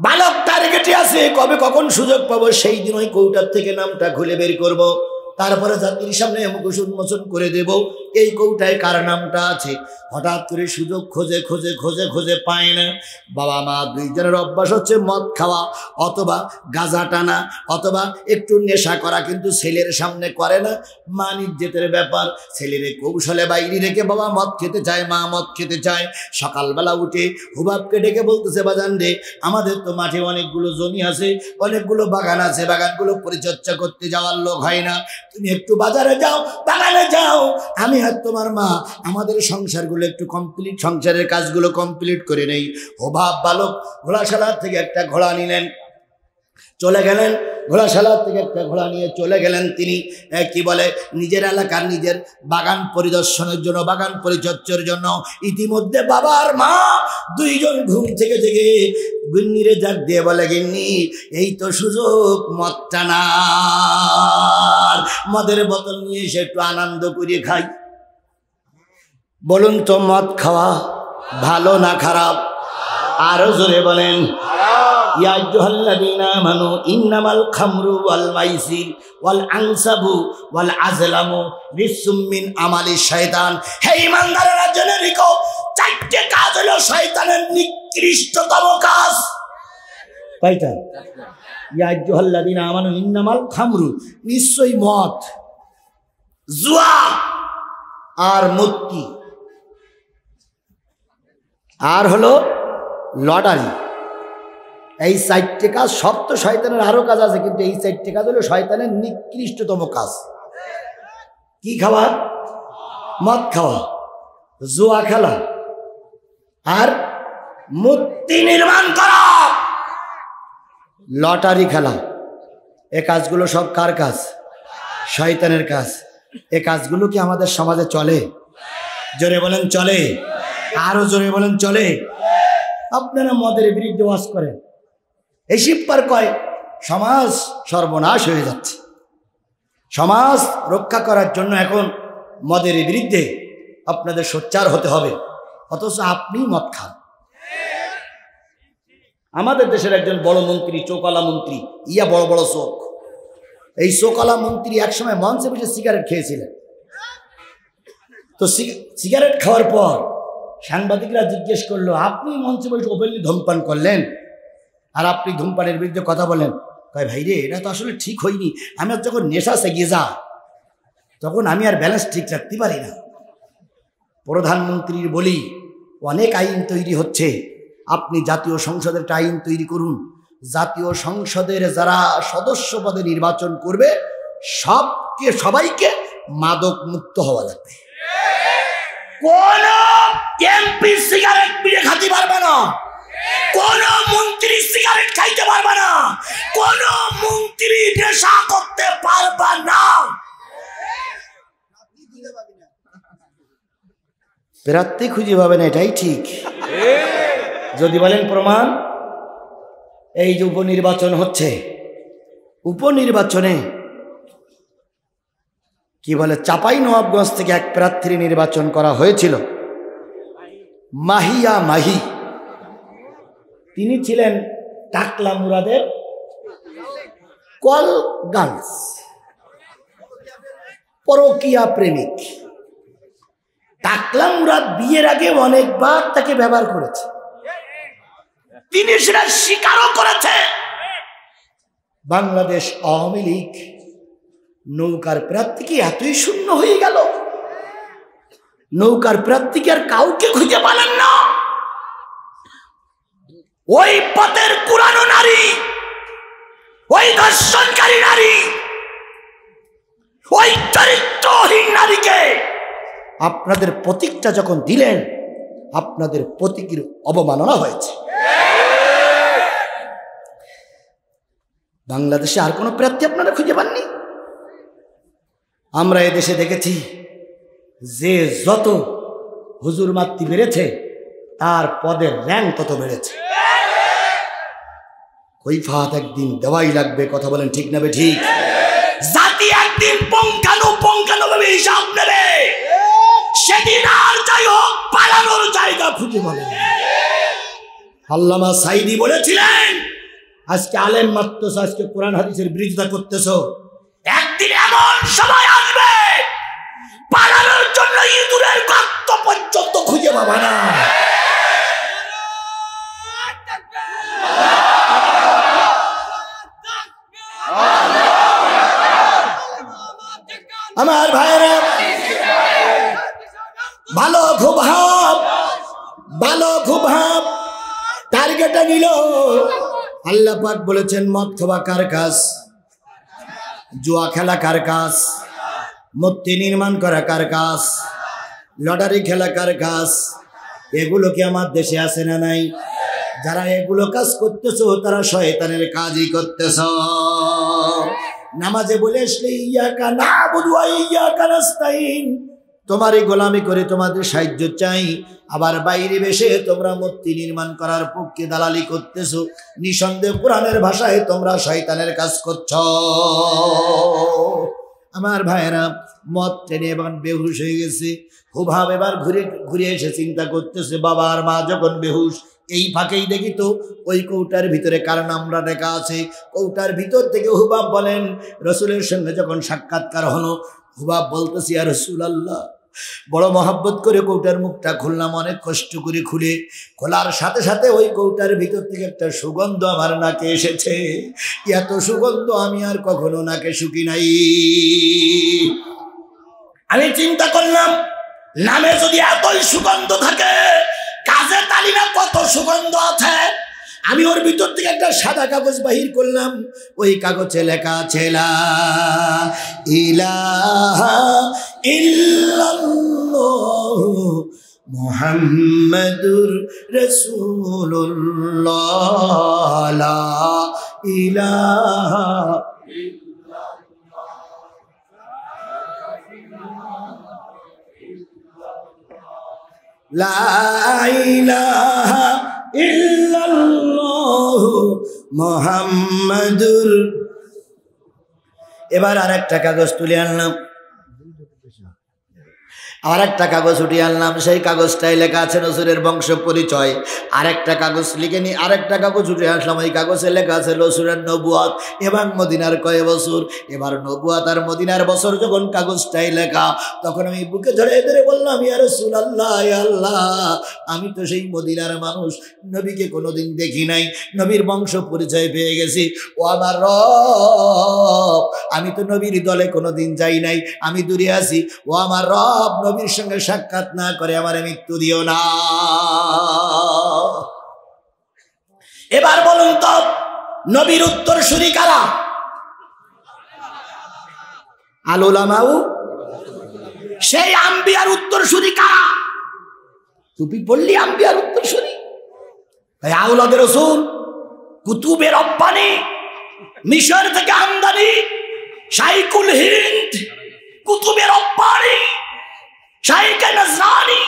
বালক টার্গেটে আছে, কবে কখন সুযোগ পাবো সেই দিন ওই কৌটার থেকে নামটা খুলে বের করব, তারপরে জাতির সামনে মুখোশ উন্মোচন করে দেব এই কৌটায় কার নামটা আছে। হঠাৎ করে সুযোগ খোঁজে খোঁজে খোঁজে খোঁজে পায় না। বাবা মা দুইজনের অভ্যাস হচ্ছে মদ খাওয়া অথবা গাঁজা টানা অথবা একটু নেশা করা, কিন্তু ছেলের সামনে করে না। মা নির্যাতের ব্যাপার, ছেলেরে কৌশলে বাইরে রেখে বাবা মদ খেতে চায়, মা মদ খেতে চায়। সকালবেলা উঠে হুবাবকে ডেকে বলতেছে, বাজান রে, আমাদের তো মাঠে অনেকগুলো জমি আছে, অনেকগুলো বাগান আছে, বাগানগুলো পরিচর্যা করতে যাওয়ার লোক হয় না, তুমি একটু বাজারে যাও, বাগানে যাও, আমি আর তোমার মা আমাদের সংসারগুলো একটু কমপ্লিট, সংসারের কাজগুলো কমপ্লিট করে নেই। হুবাব বালক ঘোড়াশালার থেকে একটা ঘোড়া নিলেন, চলে গেলেন। ঘোড়াশালার থেকে একটা ঘোড়া নিয়ে চলে গেলেন তিনি কি বলে নিজের এলাকার নিজের বাগান পরিদর্শনের জন্য, বাগান পরিচর্যার জন্য। ইতিমধ্যে বাবা আর মা দুইজন ঘুম থেকে জেগে গিন্নিরে ডাক দিয়ে বলে, গিন্নি এই তো সুযোগ মদ টানার, মদের বোতল নিয়ে এসে একটু আনন্দ করে খাই। বলুন তো মদ খাওয়া ভালো না খারাপ? আরো জোরে বলেন। ইয়া আইয়ুহাল্লাযীনা আমানু ইন্নামাল খামরু ওয়াল মাইসির ওয়াল আনসাবু ওয়াল আজলামু রিজসুম মিন আমালিশ শায়তান। হে ঈমানদারেরা জেনে রেখো, 4টে কাজ হলো শয়তানের নিকৃষ্টতম কাজ। কয়টা? ইয়া আইয়ুহাল্লাযীনা আমানু ইন্নামাল খামরু, নিশ্চয়ই মদ, জুয়া আর মূর্তি, আর হলো লটারি। এই 4টে কাজ। সব তো শয়তানের আরো কাজ আছে, কিন্তু এই 4টে কাজ হলো শয়তানের নিকৃষ্টতম কাজ। কি খাওয়া? মদ খাওয়া, জুয়া খেলা আর মূর্তি নির্মাণ করা, লটারি খেলা। এ কাজগুলো সব কার কাজ? শয়তানের কাজ। এ কাজগুলো কি আমাদের সমাজে চলে? জোরে বলেন চলে। আরো জোরে বলেন চলে। আপনারা মদের বিরুদ্ধে ওয়াজ করেন, এই শিবপার কয় সমাজ সর্বনাশ হয়ে যাচ্ছে। সমাজ রক্ষা করার জন্য এখন মদের বিরুদ্ধে আপনাদের সোচ্চার হতে হবে, অথচ আপনি মদ খান। আমাদের দেশের একজন বড় মন্ত্রী, চোখওয়ালা মন্ত্রী, ইয়া বড় বড় চোখ, এই চোখওয়ালা মন্ত্রী একসময় মঞ্চে বসে সিগারেট খেয়েছিলেন। তো সিগারেট খাওয়ার পর সাংবাদিকরা জিজ্ঞেস করলো, আপনি মঞ্চে বসে ওপেনলি ধূমপান করলেন আর আপনি ধূমপানের বিরুদ্ধে কথা বলেন। কয় ভাই রে, এটা তো আসলে ঠিক হয়নি। আমার যখন নেশা সেগিয়ে যা, তখন আমি আর ব্যালেন্স ঠিক রাখতে পারি না। প্রধানমন্ত্রীর বলি, অনেক আইন তৈরি হচ্ছে, আপনি জাতীয় সংসদের একটা আইন তৈরি করুন, জাতীয় সংসদের যারা সদস্য পদে নির্বাচন করবে সবাইকে মাদক মুক্ত হওয়া লাগবে। কোন এমপি সিগারেট পিড়ে খাইতে পারবে না, কোন মন্ত্রী সিগারেট খাইতে পারবে না, কোন মন্ত্রী নেশা করতে পারবে না। প্রার্থী খুঁজে পাবে না, এটাই ঠিক। যদি বলেন প্রমাণ, এই যে উপনির্বাচন হচ্ছে, উপনির্বাচনে কি বলে, চাঁপাইনবাবগঞ্জ থেকে এক প্রার্থীর নির্বাচন করা হয়েছিল, মাহিয়া মাহি। তিনি ছিলেন টাকলা মুরাদের কল গার্লস, পরকীয়া প্রেমিক। টাকলা মুরাদ বিয়ের আগে অনেকবার তাকে ব্যবহার করেছে, তিনি সেটা স্বীকারও করেছে। বাংলাদেশ আওয়ামী লীগ নৌকার প্রার্থী কি এতই শূন্য হয়ে গেল? নৌকার প্রার্থীকে আর কাউকে খুঁজে পালেন না। ওই পথের কুরানো নারী, ওই দর্শনকারী নারী, ওই চরিত্রহীন নারীকে আপনাদের প্রতীকটা যখন দিলেন, আপনাদের প্রতীকের অবমাননা হয়েছে। বাংলাদেশে আর কোনো প্রার্থী আপনারা খুঁজে পাননি? আমরা এদেশে দেখেছি, যে যত হুজুর মাতৃ বেড়েছে, তার পদের র্যাঙ্ক তত বেড়েছে। কৈফাত একদিন দেওয়াই লাগবে, কথা বলেন ঠিক না ঠিক? জাতি একদিন পুঙ্খানুপুঙ্খানুভাবে হিসাব নেবে, সেদিন আর যাই হোক পালানোর জায়গা খুঁজে পাবে। আল্লামা সাইদি বলেছিলেন, আজকে আলেম মাত্রছ, আজকে কোরআন হাদিসের বিরোধিতা করতেছ, একদিন এমন সময় আসবে পালানোর জন্য ইঁদুরের গর্ত পর্যন্ত খুঁজে পাবে না। আমার ভাইরা, ভালো খুব ভাব, ভালো খুব ভাব, টার্গেটে নিল। আল্লাহ পাক বলেছেন, মদ খাওয়া কার কাজ, জুয়া খেলা কার কাজ, মূর্তি নির্মাণ করা কার কাজ, লটারি খেলা কার কাজ? এগুলো কি আমার দেশে আছে না নাই? যারা এগুলো কাজ করতেছ, তারা শয়তানের কাজই করতেছ। নামাজে বলে আসলে ইয়াকা নাবুদু ওয়া ইয়াকা নাস্তাইন, তোমারই গোলামি করে তোমাদের সাহায্য চাই, আবার বাইরে বেশে তোমরা মূর্তি নির্মাণ করার পক্ষে দালালি করতেছো। নিঃসন্দেহ কোরআনের ভাষায় তোমরা শয়তানের কাজ করছো। আমার ভাইয়েরা, মদ টেনে এবার বেহুশ হয়ে গেছে। হুবহাব এবার ঘুরে এসে চিন্তা করতেছে, বাবা আর মা যখন বেহুশ, এই ফাঁকেই দেখি তো ওই কৌটার ভিতরে কার নামটা লেখা আছে। কৌটার ভিতর থেকে হুবাব বলেন, রসুলের সঙ্গে যখন সাক্ষাৎকার হলো, হুবাব বলতেছি, ইয়া রাসূলুল্লাহ, বড় মহাব্বত করে কৌটার মুখটা খুললাম, অনেক কষ্ট করে খুলে। খোলার সাথে সাথে ওই কৌটার ভিতর থেকে একটা সুগন্ধ আমার নাকে এসেছে। এত সুগন্ধ আমি আর কখনো নাকে শুকি নাই। আমি চিন্তা করলাম, নামে যদি এতই সুগন্ধ থাকে, কাজে তালি না কত সুগন্ধ আছে। আমি ওর ভিতর থেকে একটা সাদা কাগজ বাহির করলাম, ওই কাগজে লেখা আছে লা ইলাহা ইল্লাল্লাহ মুহাম্মাদুর রাসূলুল্লাহ, লা ইলাহা লা ইলাহা ইল্লাল্লাহ মুহাম্মাদুর। এবার আর একটা কাগজ তুলে আনলাম, আর একটা কাগজ উঠিয়ে আনলাম, সেই কাগজটাই লেখা আছে রসুলের বংশ পরিচয়। আরেকটা কাগজ লিখে নি, আরেকটা কাগজ উঠিয়ে আসলাম, ওই কাগজে লেখা আছে রসুলের নবুয়াত এবং মদিনার কয় বছর। এবার নবুয়াত আর মদিনার বছর যখন কাগজটাই লেখা, তখন আমি বুকে ধরে ধরে বললাম, ইয়া রাসূলুল্লাহ, ইয়া আল্লাহ, আমি তো সেই মদিনার মানুষ, নবীকে কোনোদিন দেখি নাই, নবীর বংশ পরিচয় পেয়ে গেছি। ও আমার রব, আমি তো নবীর দলে কোনোদিন যাই নাই, আমি দূরে আছি। ও আমার রব, নবীর সঙ্গে সাক্ষাৎ না করে আমার মৃত্যু দিও না। এবার বলুন তো, নবীর উত্তরসূরি কারা? আল উলামাউ, সেই আম্বিয়ার উত্তরসূরি কারা? টুপি পড়লি আম্বিয়ার উত্তরসূরি, আওলাদের রাসূল, কুতুবে রব্বানি, মিশর থেকে আমদানি, শাইখুল হিন্দ, কুতুবে রব্বানি, শাইখে নজরানি।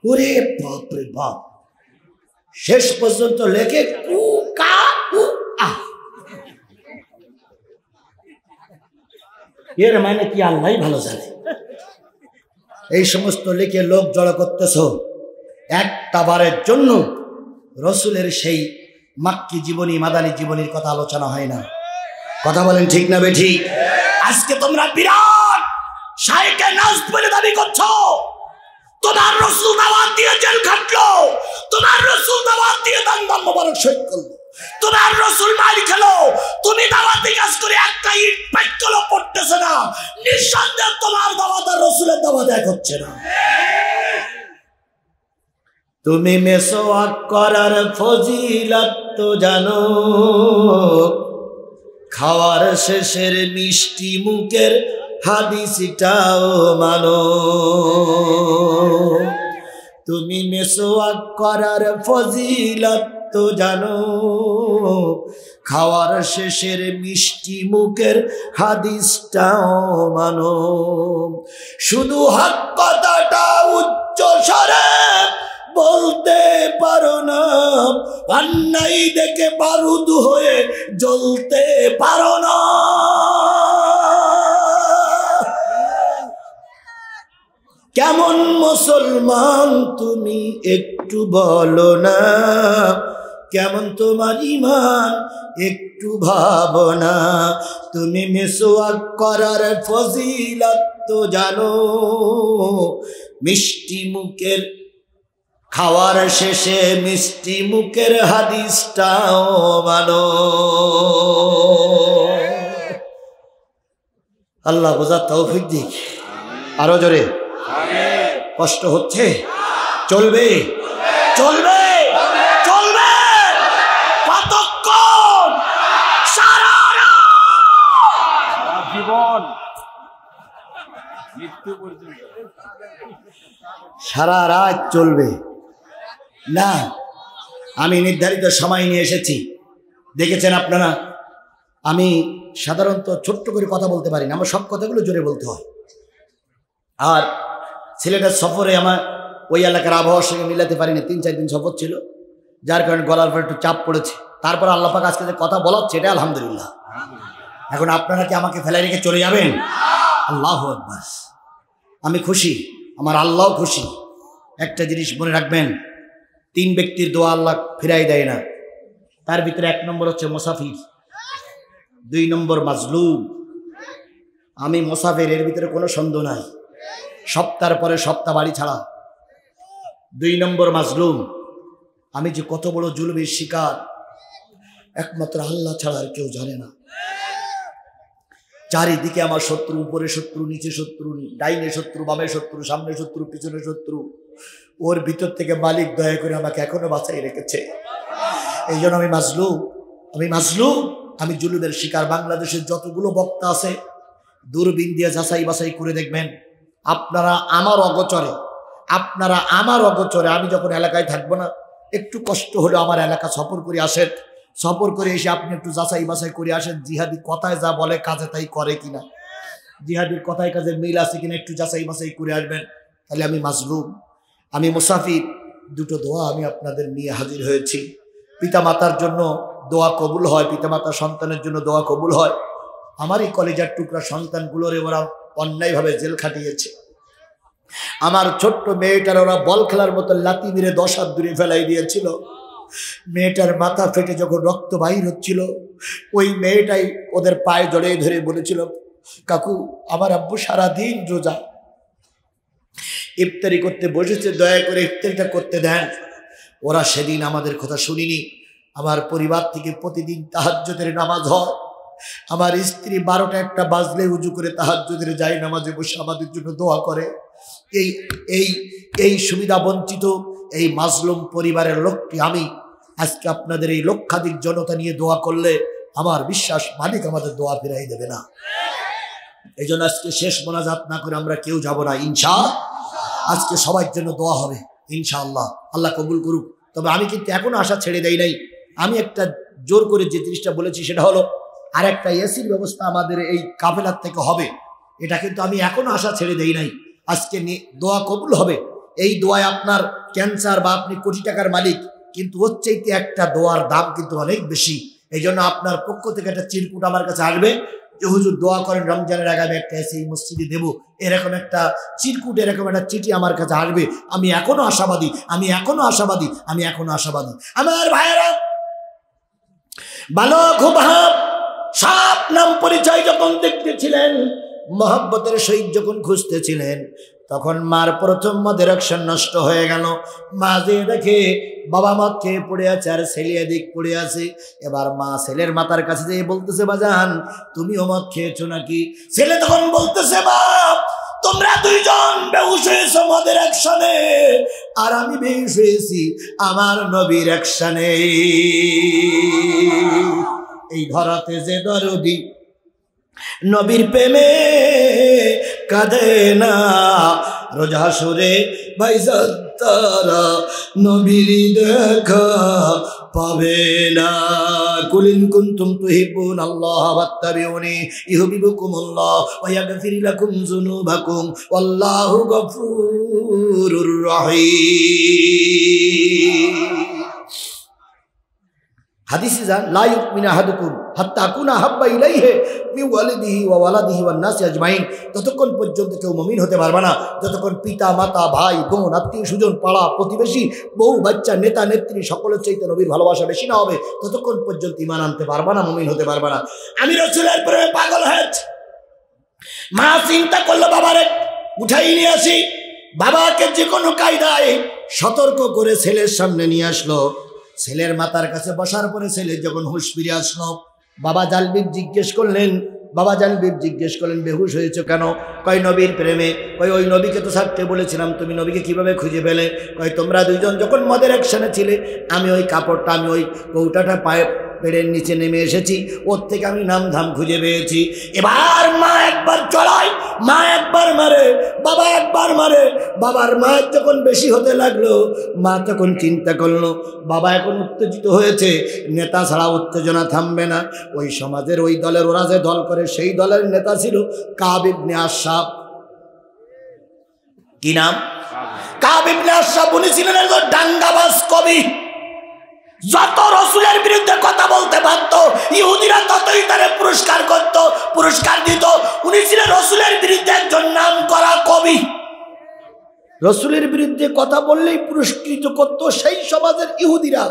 ওরে বাপ রে বাপ, শেষ পর্যন্ত লেখে কু কা কু আ। এর মানে কি আল্লাহই ভালো জানে। এই সমস্ত লিখে লোক জড়ো করতেছ, একটা বারের জন্য রসুলের সেই মাক্কি জীবনী, মাদানী জীবনীর কথা আলোচনা হয় না। কথা বলেন ঠিক না বেঠিক? আজকে তোমরা বিরাট শাইখে নাজদ বলে দাবি করছো, তোমার রসুল দাওয়াত দিয়ে জেল খাটলো, তোমার রসুল দাওয়াত দিয়ে দান মোবারক শহীদ করলো, তোমার রসুল মার খেলো, তুমি দাওয়াতি কাজ করে একটা ইট পাইকলো পড়তেছে না। নিঃসন্দেহ তোমার দাওয়াত আর রসুলের দাওয়াত এক হচ্ছে না। তুমি মেসওয়াক করার ফজিলত তো জানো, খাওয়ার শেষের মিষ্টি মুখের হাদিসটাও মানো। তুমি মেসওয়াক করার ফজিলত তো জানো, খাওয়ার শেষের মিষ্টি মুখের হাদিসটাও মানো। শুধু হক কথাটা উচ্চ স্বরে বলতে পারো না, অন্যায় দেখে বারুদ হয়ে জ্বলতে পারো না। কেমন মুসলমান তুমি একটু বলো না, কেমন তোমার ঈমান একটু ভাবো না। তুমি মিসওয়াক করার ফজিলত তো জানো, মিষ্টি মুখের খাওয়ার শেষে মিষ্টি মুখের হাদিসটাও মানো। আল্লাহ বোঝার তৌফিক দিক। আরো জোরে। কষ্ট হচ্ছে? চলবে, চলবে, চলবে। কতক্ষণ? সারা জীবন, মৃত্যু পর্যন্ত, সারা রাত চলবে না। আমি নির্ধারিত সময় নিয়ে এসেছি, দেখেছেন আপনারা। আমি সাধারণত ছোট্ট করে কথা বলতে পারি না, আমার সব কথাগুলো জোরে বলতে হয়। আর সিলেটের সফরে আমার ওই এলাকার আবহাওয়ার সঙ্গে মিলাতে পারিনি, 3-4 দিন সফর ছিল, যার কারণে গলার পর একটু চাপ পড়েছে। তারপর আল্লাহ পাক আজকে যে কথা বলাচ্ছে, এটা আলহামদুলিল্লাহ। এখন আপনারা কি আমাকে ফেলাই রেখে চলে যাবেন? আল্লাহু আকবার। আমি খুশি, আমার আল্লাহও খুশি। একটা জিনিস মনে রাখবেন, 3 ব্যক্তির দোয়া আল্লাহ ফিরাই দেয় না। তার ভিতরে 1 নম্বর হচ্ছে মুসাফির, 2 নম্বর মাজলুম। আমি মুসাফির, এর ভিতরে কোনো সন্দেহ নাই, সপ্তাহের পরে সপ্তাহ বাড়ি ছাড়া। 2 নম্বর মাজলুম, আমি যে কত বড় জুলুমের শিকার একমাত্র আল্লাহ ছাড়া আর কেউ জানে না। চারিদিকে আমার শত্রু, উপরে শত্রু, নিচে শত্রু, ডাইনে শত্রু, বামে শত্রু, সামনে শত্রু, পিছনে শত্রু। ওর ভিতর থেকে মালিক দয়া করে আমাকে এখনো বাঁচাই রেখেছে। এই জন্য আমি মাজলুম, আমি মাজলুম, আমি জুলুমের শিকার। বাংলাদেশের যতগুলো বক্তা আছে, দূরবীন দিয়ে যাচাই বাছাই করে দেখবেন, আপনারা আমার অগোচরে, আপনারা আমার অগোচরে, আমি যখন এলাকায় থাকবো না, একটু কষ্ট হলেও আমার এলাকা সফর করে আসেন। সফর করে এসে আপনি একটু যাচাই বাছাই করে আসেন, জিহাদি কথায় যা বলে কাজে তাই করে কিনা, জিহাদির কথায় কাজে মিল আছে কিনা, একটু যাচাই বাছাই করে আসবেন। তাহলে আমি মাজলুম, আমি মুসাফির। 2টো দোয়া আমি আপনাদের নিয়ে হাজির হয়েছি। পিতামাতার জন্য দোয়া কবুল হয়, পিতামাতা সন্তানের জন্য দোয়া কবুল হয়। আমার এই কলেজার টুকরা সন্তানগুলোরে ওরা অন্যায়ভাবে জেল খাটিয়েছে, আমার ছোট্ট মেয়েটার ওরা বল খেলার মতো লাথি মেরে 10 হাত দূরে ফেলাই দিয়েছিল। মেয়েটার মাথা ফেটে যখন রক্ত বাহির হচ্ছিল, ওই মেয়েটাই ওদের পায়ে জড়িয়ে ধরে বলেছিল, কাকু আমার আব্বু সারাদিন রোজা, ইফতারি করতে বসেছে, দয়া করে ইফতারিটা করতে দেন। ওরা সেদিন আমাদের কথা শুনিনি। আমার পরিবার থেকে প্রতিদিন তাহাজ্জুদের নামাজ হয়। আমার স্ত্রী 12টা 1টা বাজলে উজু করে তাহাজ্জুদের যায় নামাজে বসে আমাদের জন্য দোয়া করে। এই এই এই সুবিধা বঞ্চিত এই মাজলুম পরিবারের লোকটি আমি। আজকে আপনাদের এই লক্ষাধিক জনতা নিয়ে দোয়া করলে আমার বিশ্বাস মালিক আমাদের দোয়া ফিরাই দেবে না। এই জন্য আজকে শেষ মোনাজাত না করে আমরা কেউ যাব না ইনশাআল্লাহ। আজকে সবার জন্য দোয়া হবে ইনশাআল্লাহ, আল্লাহ কবুল করুক। তবে আমি কিন্তু এখনো আশা ছেড়ে দেই নাই। আমি একটা জোর করে যে জিনিসটা বলেছি সেটা হলো আর একটা এসির ব্যবস্থা আমাদের এই কাফেলার থেকে হবে। এটা কিন্তু আমি এখনো আশা ছেড়ে দেই নাই। আজকে দোয়া কবুল হবে। এই দোয়ায় আপনার ক্যান্সার বা আপনি কোটি টাকার মালিক, কিন্তু ওর চাইতে একটা দোয়ার দাম কিন্তু অনেক বেশি। এই জন্য আপনার পক্ষ থেকে একটা চিরকুট আমার কাছে আসবে যে হুজুর দোয়া করেন রমজানের আগে আমি একটা এসে এই মসজিদে দেবো, এরকম একটা চিরকুট, এরকম একটা চিঠি আমার কাছে আসবে। আমি এখনো আশাবাদী, আমি এখনো আশাবাদী, আমি এখনো আশাবাদী। আমার ভাইয়েরা, বালক ভাব সব নাম পরিচয় যখন দেখতেছিলেন, মহব্বতের সহিত যখন খুঁজতেছিলেন, তখন মার প্রথম ডিরেকশন নষ্ট হয়ে গেল। মা যে দেখে বাবা মদ খেয়ে পড়ে আছে আর ছেলে এদিক পড়ে আছে। এবার মা ছেলের মাথার কাছে যেয়ে বলতেছে, বাজান তুমিও মদ খেয়েছো নাকি? ছেলে তখন বলতেছে, বাপ তোমরা দুইজন বেহুশ হয়েছো মদের অ্যাকশনে, আর আমি বেহুশ হয়েছি আমার নবীর অ্যাকশনে। এই ধরাতে যে দরদি নবীর প্রেমে কাঁদে না, রোজা সুরে ভাইজান তারা নবীর দেখা পাবে না। কুলিন কুনতুম তুহিব্বুন আল্লাহ ফাত্তাবিউনি ইউহিব্বুকুমুল্লাহ ওয়া ইয়াগফির লাকুম যুনুবাকুম ওয়াল্লাহু গফুরুর রহিম। হাদিসে যান, লা ইউমিনু আহাদুকুম হাত্তা আকুনা হাব্বা ইলাইহি মিন ওয়ালিদিহি ওয়া ওয়ালাদিহি ওয়ান নাসি আজমাইন। ততক্ষণ পর্যন্ত কেউ মুমিন হতে পারবে না যতক্ষণ পিতা মাতা ভাই বোন আত্মীয় স্বজন পাড়া প্রতিবেশী বউ বাচ্চা নেতা নেত্রী সকলের চাইতে নবীর ভালোবাসা বেশি না হবে, ততক্ষণ পর্যন্ত ঈমান আনতে পারবে না, মুমিন হতে পারবে না। আমি রাসূলের প্রেমে পাগল হয়েছি। মা চিন্তা করলো বাবারে উঠাই নিয়ে আসি। বাবাকে যে কোনো কায়দায় সতর্ক করে ছেলের সামনে নিয়ে আসলো। ছেলের মাথার কাছে বসার পরে ছেলে যখন হুঁশ ফিরে আসলো, বাবা জালবিব জিজ্ঞেস করলেন, বেহুশ হয়েছে কেন? কয় নবীর প্রেমে। কয় ওই নবীকে তো ছাড়তে বলেছিলাম, তুমি নবীকে কিভাবে খুঁজে পেলে? কয় তোমরা দুইজন যখন মদের অ্যাকশনে ছিলে, আমি ওই কাপড়টা, আমি ওই কৌটাটা পায়ে পেড়ের নিচে নেমে এসেছি, ওর থেকে আমি নামধাম খুঁজে পেয়েছি। এবার মা একবার চড়ায়, মা একবার মারে, বাবা একবার মারে। বাবার মায়ের যখন বেশি হতে লাগলো, মা তখন চিন্তা করলো বাবা এখন উত্তেজিত হয়েছে, নেতা ছাড়া উত্তেজনা থামবে না। ওই সমাজের ওই দলের, ওরা যে দল করে সেই দলের নেতা ছিল কাব ইবনে আশরাফ। কি নাম? কাব ইবনে আশরাফ। উনি ছিলেন একজন দাঙ্গাবাজ কবি। যত রাসূলের বিরুদ্ধে কথা বলতে পারত ইহুদিরা ততই তারে পুরস্কার করত, পুরস্কার দিত। উনি ছিলেন রাসূলের বিরুদ্ধে একজন নাম করা কবি। রাসূলের বিরুদ্ধে কথা বললেই পুরস্কৃত করত সেই সমাজের ইহুদিরা।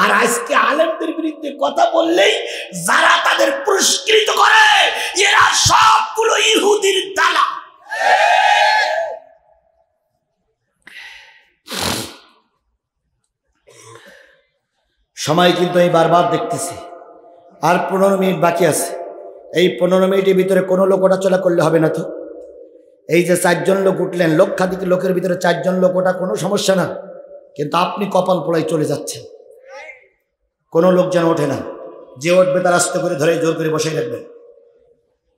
আর আজকে আলেমদের বিরুদ্ধে কথা বললেই যারা তাদের পুরস্কৃত করে এরা সবগুলো ইহুদির দালা। সময় কিন্তু আমি বারবার দেখতেছি, আর 15 মিনিট বাকি আছে। এই 15 মিনিটের ভিতরে কোনো লোক ওটা চলা করলে হবে না তো। এই যে 4 জন লোক উঠলেন, লক্ষাধিক লোকের ভিতরে 4 জন লোক ওটা কোনো সমস্যা না, কিন্তু আপনি কপাল পোড়াই চলে যাচ্ছেন। কোনো লোক যেন ওঠে না, যে উঠবে তার আস্তে করে ধরে জোর করে বসাই রাখবেন।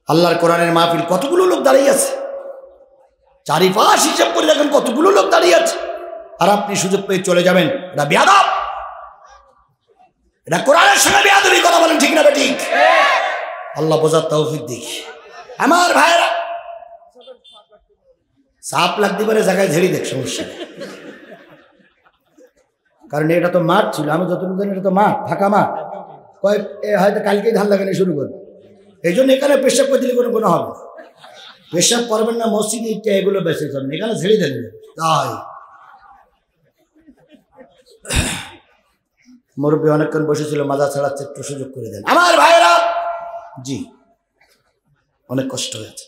আল্লাহর কোরআনের মাহফিল, কতগুলো লোক দাঁড়িয়ে আছে, চারিপাশ হিসাব করে দেখেন কতগুলো লোক দাঁড়িয়ে আছে, আর আপনি সুযোগ পেয়ে চলে যাবেন। এটা বেয়াদব, এটা কোরআনের সঙ্গে বেয়াদবি। কথা বলেন ঠিক না ঠিক? আল্লাহ বোঝার তৌফিক দিক। আমার ভাইয়েরা, সাপ লাগতে পারে জায়গায় ঝেড়ে দেখ, সমস্যা নেই, কারণ এটা তো মাঠ ছিল। আমি যতটুকু জানি এটা তো মাঠ, ফাঁকা মাঠ। কয়েক হয়তো কালকেই ধান লাগানো শুরু করবে, এই জন্য এখানে পেশাব করে দিলে কোনো হবে না। পেশাব করবেন না মসজিদে, ইটা এগুলো বেঁচে যাবেন, এখানে ছেড়ে দেন। তাই মুরব্বী অনেকক্ষণ বসেছিল, মাজা ছাড়াচ্ছে, একটু সুযোগ করে দেন আমার ভাইরা। জি অনেক কষ্ট হয়েছে,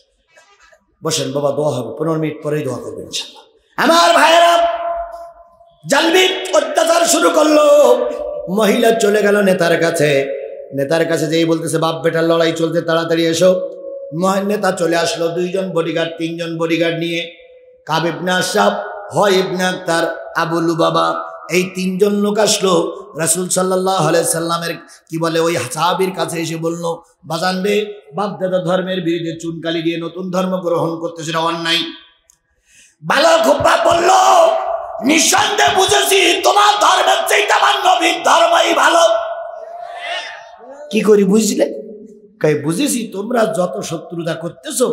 বসেন বাবা, দোয়া হবে, 15 মিনিট পরেই দোয়া করবেন ইনশাআল্লাহ। আমার ভাইরা, জালবিদ অত্যাচার শুরু করলো, মহিলা চলে গেল নেতার কাছে। নেতার কাছে যেই বলতেছে বাপ বেটার লড়াই চলতে, তাড়াতাড়ি এসো। নেতা চলে আসলো 2 জন বডিগার্ড, 3 জন বডিগার্ড নিয়ে। কাব ইবনে আশরাফ, হয় ইবনে আক্তার, আবু লুবাবা, এই 3 জন লোক আসলো রাসূল সাল্লাল্লাহু আলাইহি সাল্লামের কি বলে ওই সাহাবীর কাছে এসে বলল, বাজান রে, বাপ দাদা ধর্মের বিরুদ্ধে চুনকালি দিয়ে নতুন ধর্ম গ্রহণ করতেছে, এটা অন্যায়। বালক খুব্বা বলল, নিঃসন্দেহে বুঝেছি তোমার ধর্মের চাইতে আমার নবীর ধর্মই ভালো। কি করি বুঝলে? কই বুঝেছি তোমরা যত শত্রুতা করতেছো,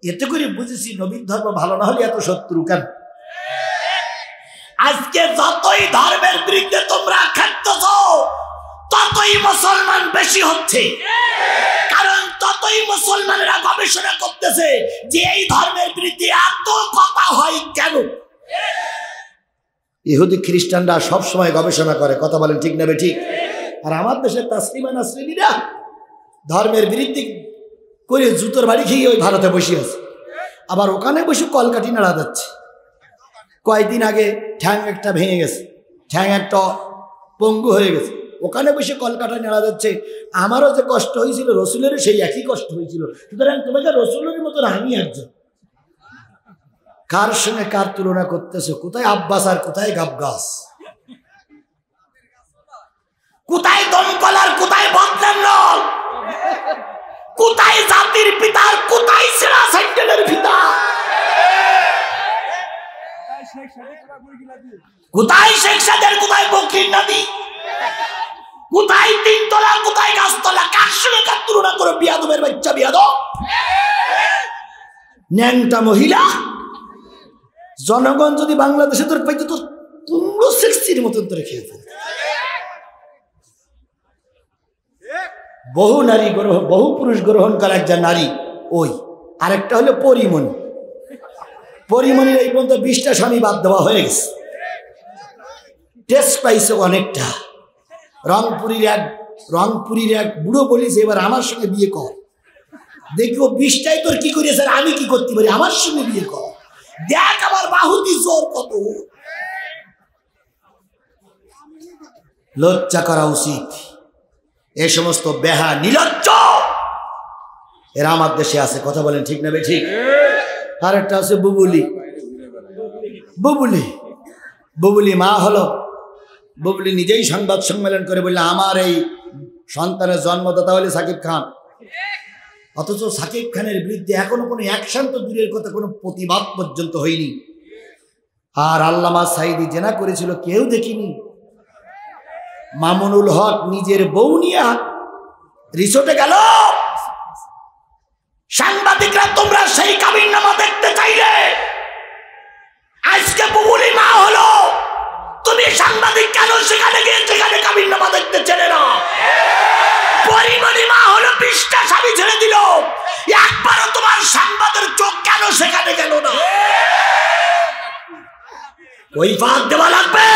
এতে করে বুঝেছি নবীর ধর্ম ভালো না হলে এত শত্রু কেন? আজকে যতই ধর্মের বিরুদ্ধে তোমরা খাটতেছো, ততই মুসলমান বেশি হচ্ছে। কারণ ততই মুসলমানেরা গবেষণা করতেছে যে এই ধর্মের বিরুদ্ধে এত কথা হয় কেন। ইহুদি খ্রিস্টানরা সবসময় গবেষণা করে, কথা বলেন ঠিক না ঠিক? আর আমার দেশের তাসলিমা নাসরিনীরা ধর্মের বিরুদ্ধে করে জুতোর বাড়ি খেয়ে ওই ভারতে বসে আছে, আবার ওখানে বসে কলকাঠি নাড়া যাচ্ছে। কয়েকদিন আগে ঠ্যাং একটা ভেঙে গেছে, ঠ্যাং একটা পঙ্গু হয়ে গেছে, ওখানে বসে কলকাঠা নাড়া যাচ্ছে। আমারও যে কষ্ট হয়েছিল রসুলের সেই একই কষ্ট হয়েছিল। সুতরাং তোমাকে রসুলের মতন আমি একজন। কার সঙ্গে কার তুলনা করতেছে? কোথায় আব্বাস আর কোথায় গাবগাছ, কোথায় দমকল আর কোথায় বদনাম, কোথায় জাতির পিতা আর কোথায় সেরা সেন্টেলের পিতা, কোথায় শেখ সাদের, কোথায় বকরির নদী, কোথায় 3 তলা, কোথায় গাছতলা? কার সঙ্গে কার তুলনা করো? বিয়াদবের বাচ্চা বিয়াদব, ন্যাংটা মহিলা। জনগণ যদি বাংলাদেশে তোর পাইতো তো পুরো 60-র মতন তোরে খেয়ে ফেলত। বহু নারী গ্রহণ, বহু পুরুষ গ্রহণ করা একজন নারী ওই, আরেকটা হলো পরিমণি। পরিমণির এই পর্যন্ত 20টা স্বামী বাদ দেওয়া হয়ে গেছে, টেস্ট পাইছে অনেকটা। রংপুরীর এক বুড়ো বলিস, এবার আমার সঙ্গে বিয়ে কর, দেখবো 20টাই তোর কি করিস আর আমি কি করতে পারি, আমার সঙ্গে বিয়ে কর, দেখ আমার বাহুতি জোর কত। লজ্জা করা উচিত। এ সমস্ত বেহা নিলজ্জ এরা আমার দেশে আছে, কথা বলেন ঠিক না ঠিক? আর একটা আছে বুবুলি। বুবুলি বুবুলি মা হলো, বুবুলি নিজেই সংবাদ সম্মেলন করে বললে আমার এই সন্তানের জন্মদাতা হলে সাকিব খান। অথচ সাকিব খানের বিরুদ্ধে এখনো কোনো অ্যাকশন তো দূরের কথা, কোনো প্রতিবাদ পর্যন্ত হয়নি। আর আল্লামা সাঈদী জেনা করেছিল, কেউ দেখিনি। মামুনুল হক নিজের বউ নিয়ে রিসোর্টে গেল। সাংবাদিকরা তোমরা সেই কাবিননামা দেখতে চাইলে, আজকে বুবুলি মা হলো, তুমি সাংবাদিক কেন সেখানে গিয়ে সেখানে কাবিননামা দেখতে চেনে না? পরিমণি মা হলো, 20টা স্বামী ছেড়ে দিল, একবারও তোমার সাংবাদের চোখ কেন সেখানে গেল না? ওই ফাঁক দেওয়া লাগবে।